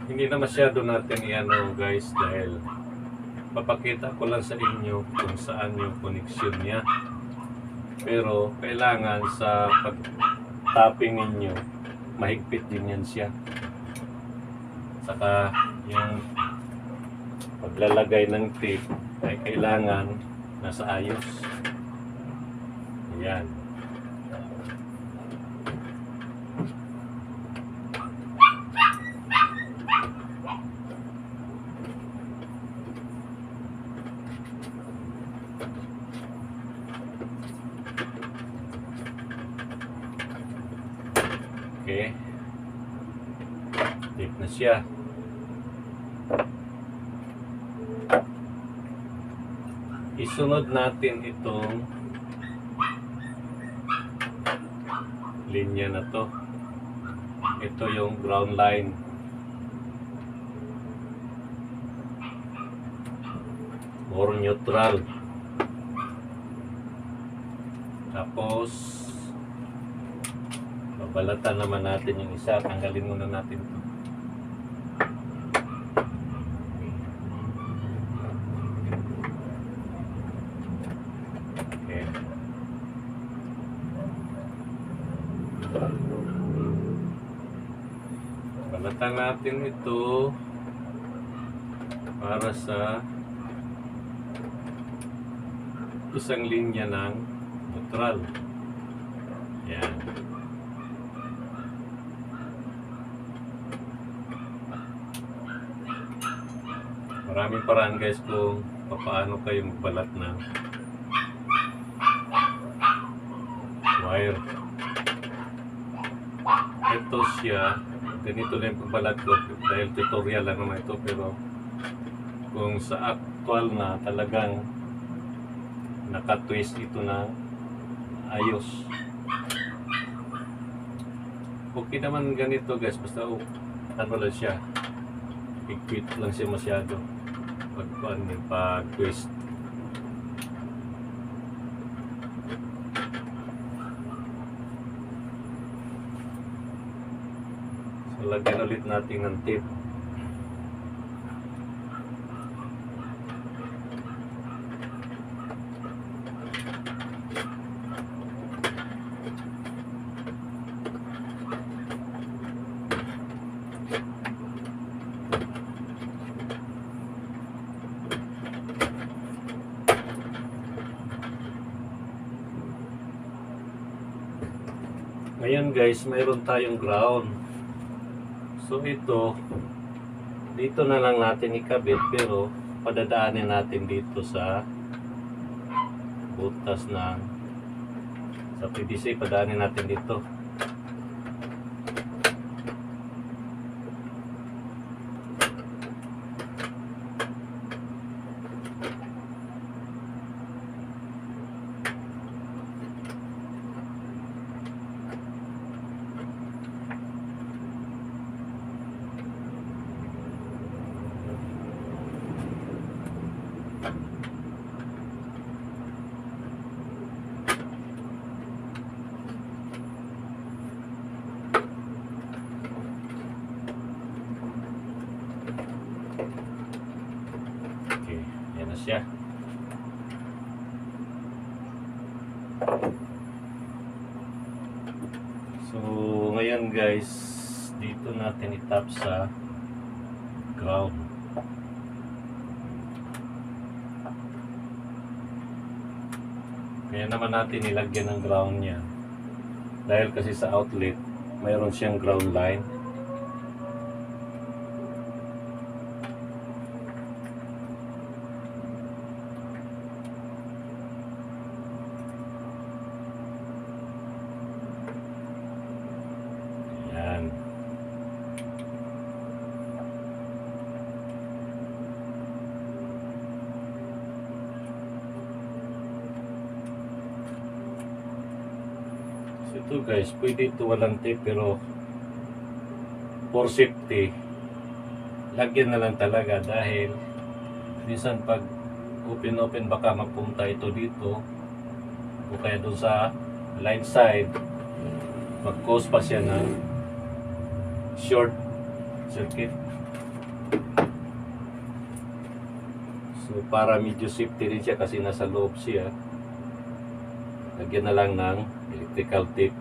Hindi na masyado natin i-ano guys dahil papakita ko lang sa inyo kung saan yung connection niya. Pero kailangan sa pag-tapping ninyo, mahigpit din yan siya. Saka yung paglalagay ng tape ay kailangan nasa ayos. Ayan. Okay. Tape na siya. Isunod natin itong linya na to. Ito yung ground line. Or neutral. Tapos babalatan naman natin yung isa. Tanggalin muna natin ito. Okay. Balatan natin ito para sa isang linya ng neutral. Yan. Maraming paraan guys kung paano kayo magbalat ng wire. Ito siya, ganito lang yung pagbalat ko dahil tutorial lang naman ito, pero kung sa actual na talagang naka-twist ito na ayos. Okay naman ganito guys, basta ano lang siya, i-quit lang siya masyado pag-twist. So lagyan ulit natin ng tape. Ngayon guys, mayroon tayong ground. So ito, dito na lang natin ikabit, pero padadaanin natin dito sa butas ng sa PVC, padaanin natin dito. Okay, yan na siya. So, ngayon guys, dito natin itap sa ground. Kaya naman natin nilagyan ng ground niya. Dahil kasi sa outlet, mayroon siyang ground line. Yan. So ito guys, pwede ito walang tape, pero for safety, lagyan na lang talaga, dahil minsan pag open baka magpunta ito dito o kaya doon sa line side, mag-cause pa siya ng short circuit. So para medyo safety rin siya kasi nasa loob siya, lagyan na lang ng electrical tape.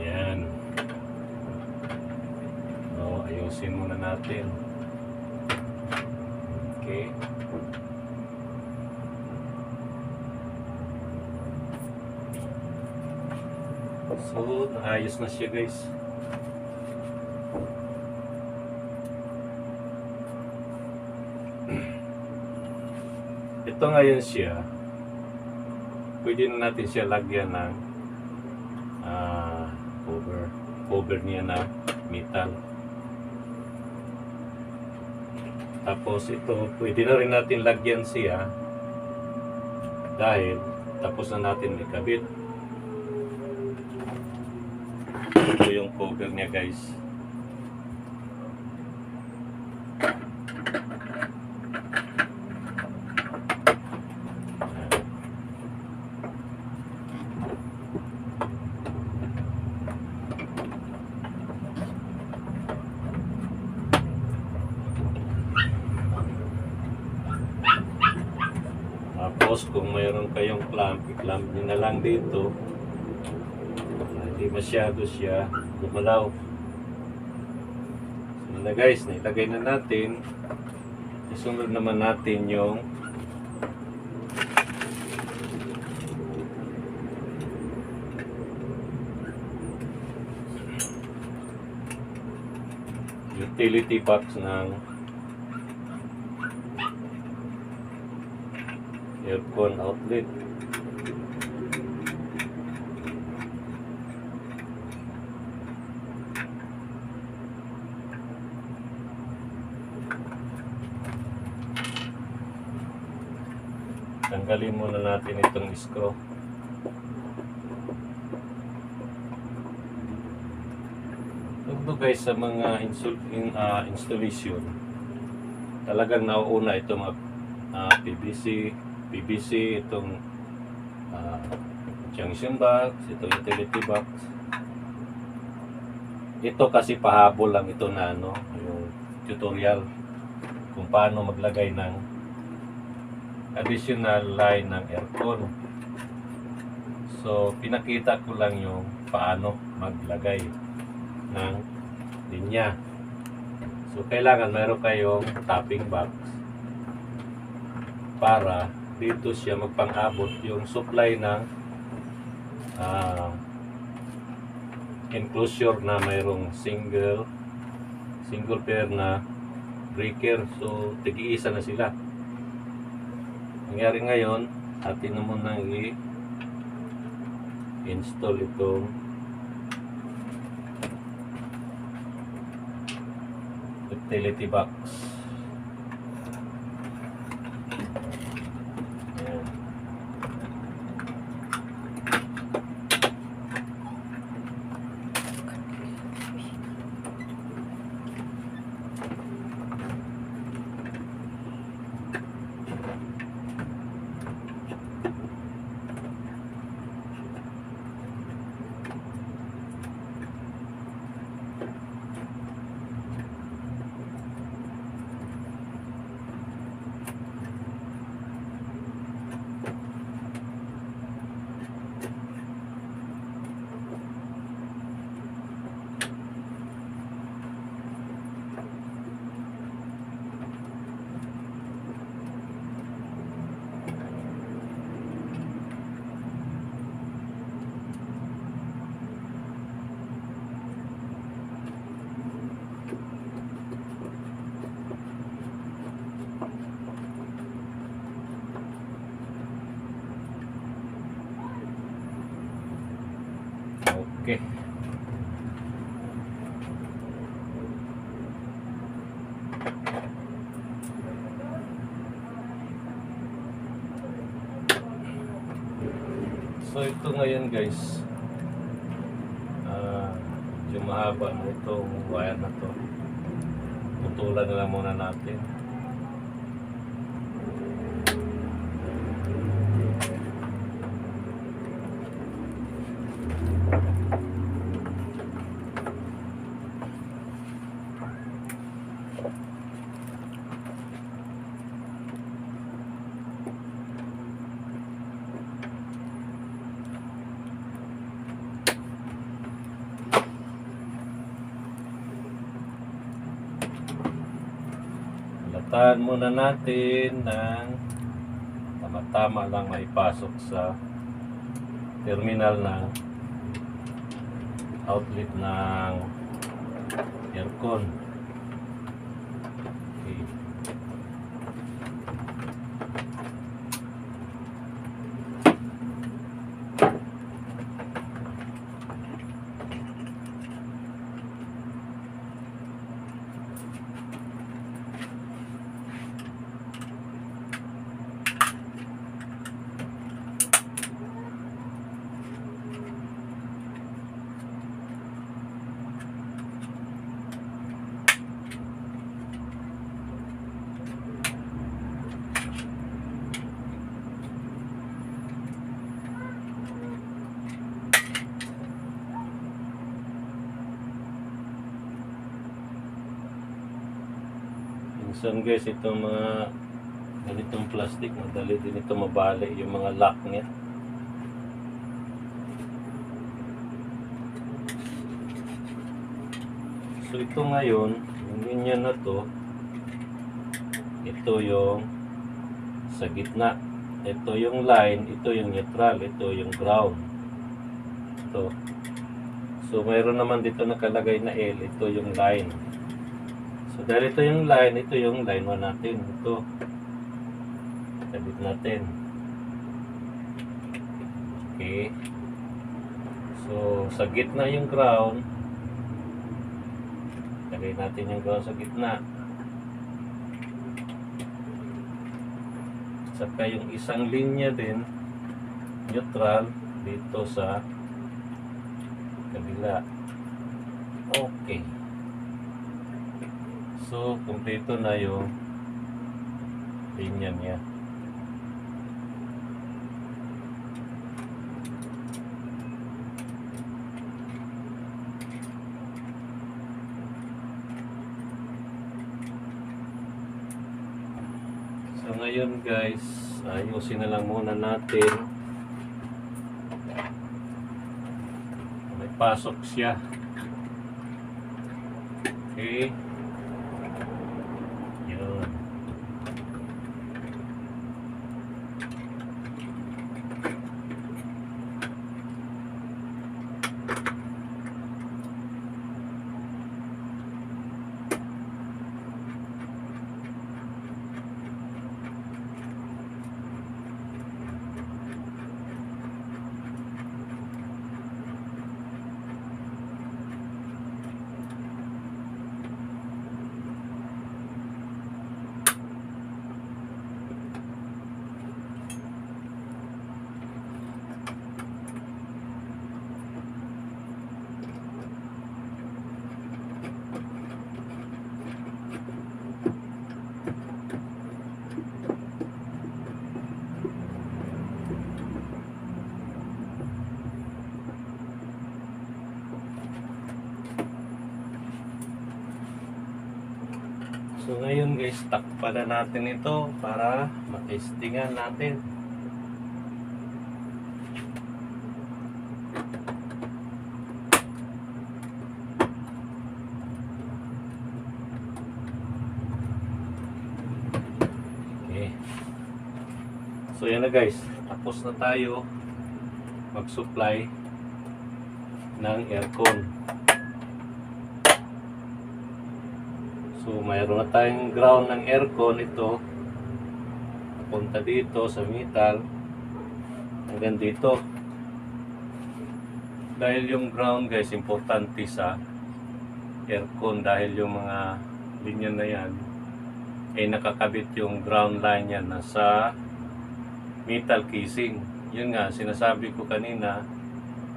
Yan. So ayusin muna natin. Okay. So, naayos na siya guys. Ito ngayon siya, pwede na natin siya lagyan ng cover niya na metal. Tapos ito, pwede na rin natin lagyan siya dahil tapos na natin ikabit. Ito yung cover niya guys. Tapos kung mayroon kayong clamp, i-clamp nyo na lang dito. Hindi masyado siya gumalaw. So na guys, nailagay na natin. Isunod naman natin yung utility box ng aircon outlet. Tanggalin muna natin itong screw. Ito guys, sa mga installation, talagang nauuna itong PVC, itong junction box, itong utility box. Ito kasi pahabol lang ito na yung tutorial kung paano maglagay ng additional line ng aircon. So pinakita ko lang yung paano maglagay ng linya. So kailangan mayroon kayong tapping box para dito siya magpang-abot yung supply ng enclosure na mayroong single pair na breaker. So tig-iisa na sila. Nangyari ngayon, atin na muna i-install itong utility box. Ayan. Okay. So ito ngayon guys, yung mahaba na itong wire na to, putulan na lang muna natin. Latahan muna natin ng tama-tama lang maipasok sa terminal ng outlet ng aircon. Okay. Minsan guys, itong mga ganitong plastic, madali din ito mabali yung mga lock niya. So ito ngayon, yung linya na to, ito yung sa gitna, ito yung line, ito yung neutral, ito yung ground. Ito. So mayroon naman dito nakalagay na L, ito yung line. So dahil ito yung line 1 natin. Ito. Kabit natin. Okay. So sa gitna yung ground. Lagay natin yung ground sa gitna. Saka yung isang linya din, neutral, dito sa kabila. Okay. So, kumpleto na yung linya niya. So, ngayon guys, ayusin na lang muna natin. May pasok siya. So ngayon guys, takpan na natin ito para matestingan natin. Okay. So yan na guys, tapos na tayo mag-supply ng aircon. So mayroon na tayong ground ng aircon. Ito punta dito sa metal hanggang dito, dahil yung ground guys importante sa aircon, dahil yung mga linya na yan ay nakakabit yung ground line yan nasa metal casing. Yun nga sinasabi ko kanina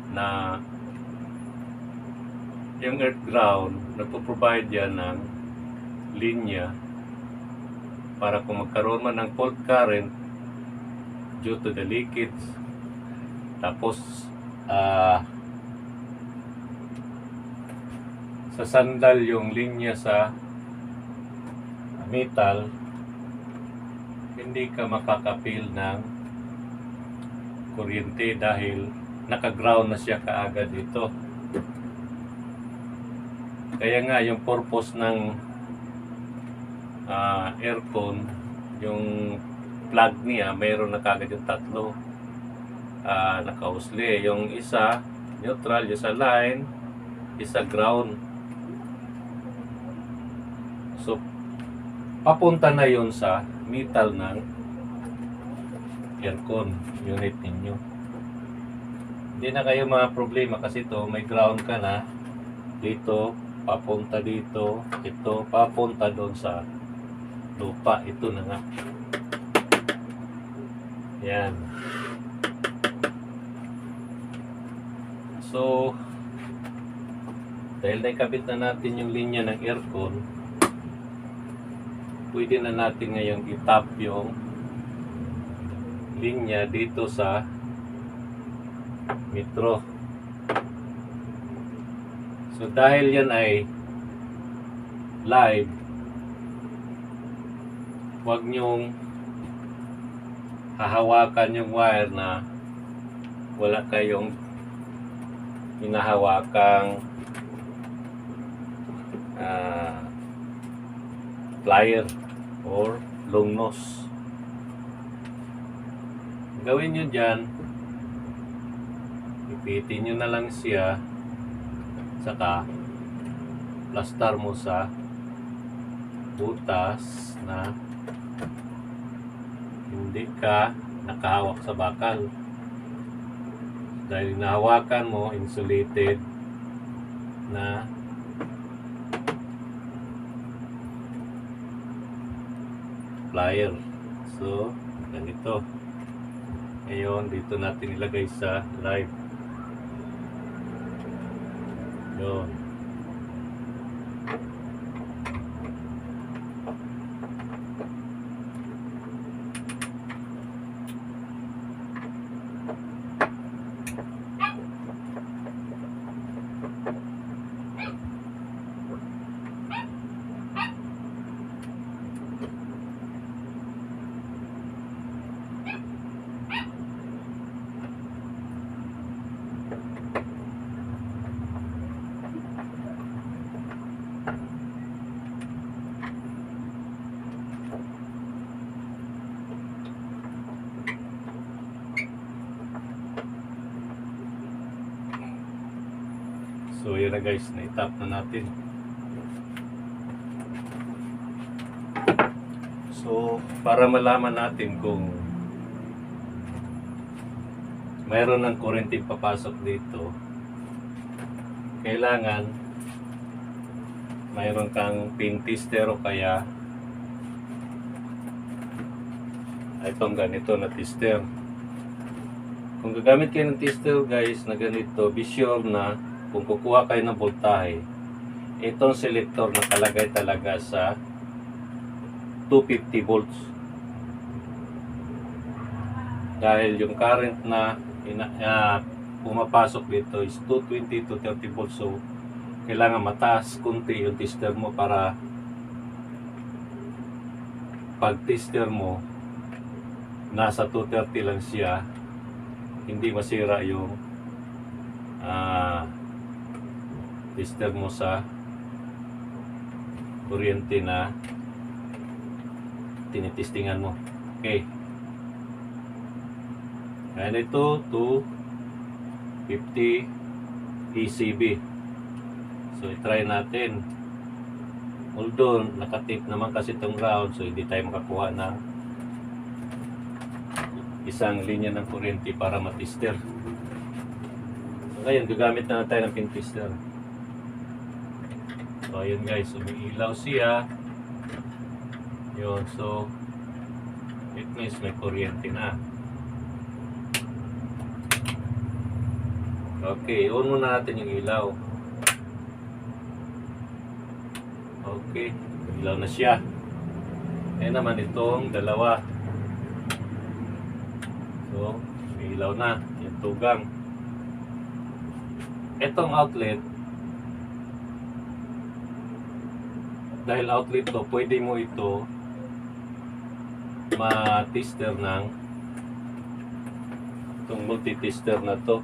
na yung earth ground nagpo-provide yan ng linya para kung magkaroon man ng fault current due to the leakage, tapos sasandal yung linya sa metal, hindi ka makakapil ng kuryente dahil naka-ground na siya kaagad dito. Kaya nga yung purpose ng aircon, yung plug niya mayroon na kagad yung tatlo nakausli, yung isa neutral, yung isa line, isa ground. So papunta na yon sa metal ng aircon unit ninyo. Hindi na kayo mga problema kasi ito may ground ka na dito, papunta dito, ito papunta doon sa lupa. Ito na nga yan. So dahil naikabit na natin yung linya ng aircon, pwede na natin ngayon itap yung linya dito sa metro. So dahil yan ay live, huwag nyong hahawakan yung wire na wala kayong hinahawakang plier or long nose. Gawin nyo dyan, ipitin nyo na lang siya, saka plastar mo sa butas na hindi ka nakahawak sa bakal. Dahil nahawakan mo insulated na plier. So ganito. Ngayon dito natin ilagay sa live. Yun. So yun na guys, na-tap na natin. So para malaman natin kung mayroon ng kuryente papasok dito, kailangan mayroon kang pin tester o kaya itong ganito na tester. Kung gagamit kayo ng tester guys na ganito, be sure na kung kukuha kayo ng voltahe, itong selector nakalagay talaga sa 250 volts. Dahil yung current na pumapasok dito is 220 to 30 volts. So kailangan mataas kunti yung tester mo para pag tester mo nasa 230 lang siya, hindi masira yung tester mo sa kuryente na tinitestingan mo. Okay. And ito 250 ECB. So i-try natin. Although nakatip naman kasi itong ground, so hindi tayo makakuha ng isang linya ng kuryente para matester. So ngayon gagamit na tayo ng pin tester. So ayun guys, umiilaw siya. Yun, so it means may kuryente na. Okay, on muna natin yung ilaw. Okay, ilaw na siya. Ayan naman itong dalawa. So, may ilaw na. Yung tugang. Itong outlet, dahil outlet to, pwede mo ito ma-tester ng itong multi-tester na to.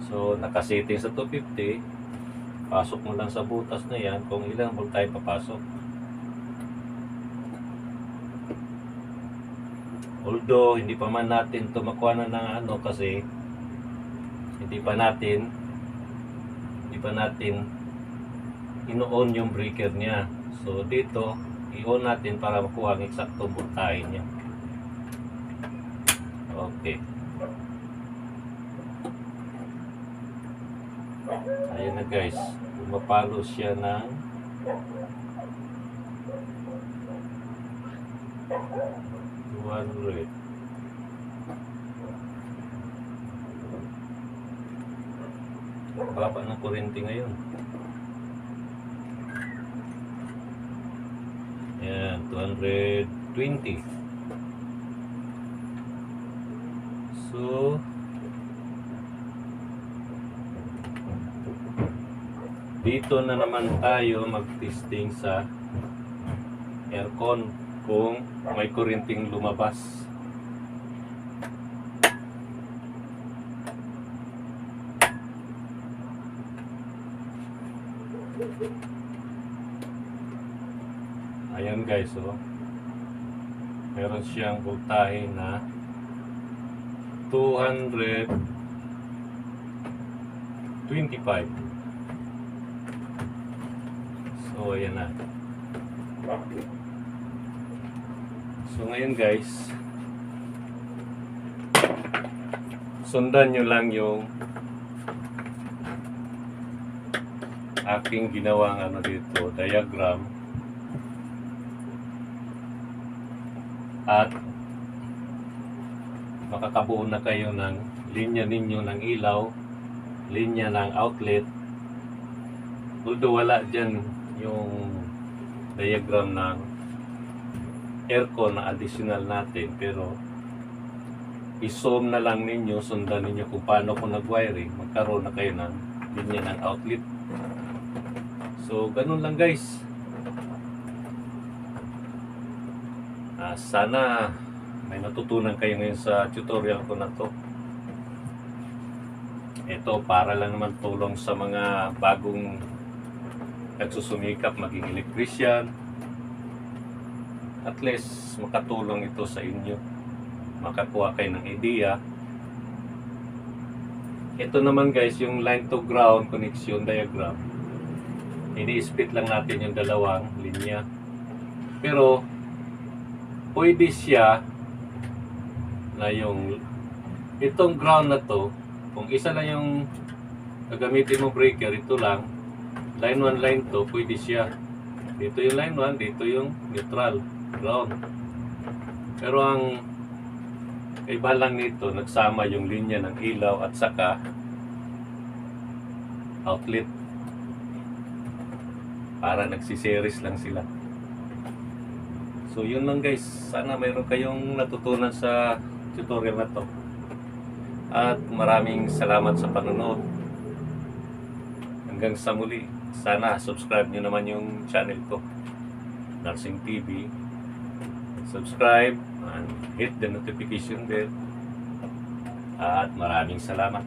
So, nakasetting sa 250. Pasok mo lang sa butas na yan kung ilang volt tayo papasok. Although, hindi pa man natin ito makuha na ng ano kasi hindi pa natin ino-on yung breaker niya. So, dito, i-on natin para makuha ang eksaktong voltahe niya. Okay. Ayan na guys, pumapalo siya ng 200. Baba ng kuryente ngayon. Ayan, 220. So dito na naman tayo mag-testing sa aircon kung may kuryenteng lumabas. Ayan guys, oh. Meron siyang voltahe na 225. So, ayan na. So, ngayon guys, sundan nyo lang yung aking ginawang ano dito, diagram. At makakabuo na kayo ng linya ninyo ng ilaw, linya ng outlet. Although wala dyan yung diagram ng aircon na additional natin, pero i-zoom na lang ninyo, sundan ninyo kung paano ko nag-wiring, magkaroon na kayo ng linya ng outlet. So ganun lang guys. Sana may natutunan kayo ngayon sa tutorial ko na to. Ito para lang naman tulong sa mga bagong nagsusumikap maging electrician. At least makatulong ito sa inyo, makakuha kayo ng idea. Ito naman guys, yung line to ground connection diagram, ini-split lang natin yung dalawang linya, pero pwede siya na yung itong ground na to, kung isa lang yung gagamitin mo breaker, ito lang line 1, line 2, pwede siya. Dito yung line 1, dito yung neutral ground. Pero ang iba lang nito, nagsama yung linya ng ilaw at saka outlet, para nagsiseries lang sila. So yun lang guys, sana mayroon kayong natutunan sa tutorial na to. At maraming salamat sa panonood. Hanggang sa muli, sana subscribe nyo naman yung channel ko. Narsing TV. Subscribe and hit the notification bell. At maraming salamat.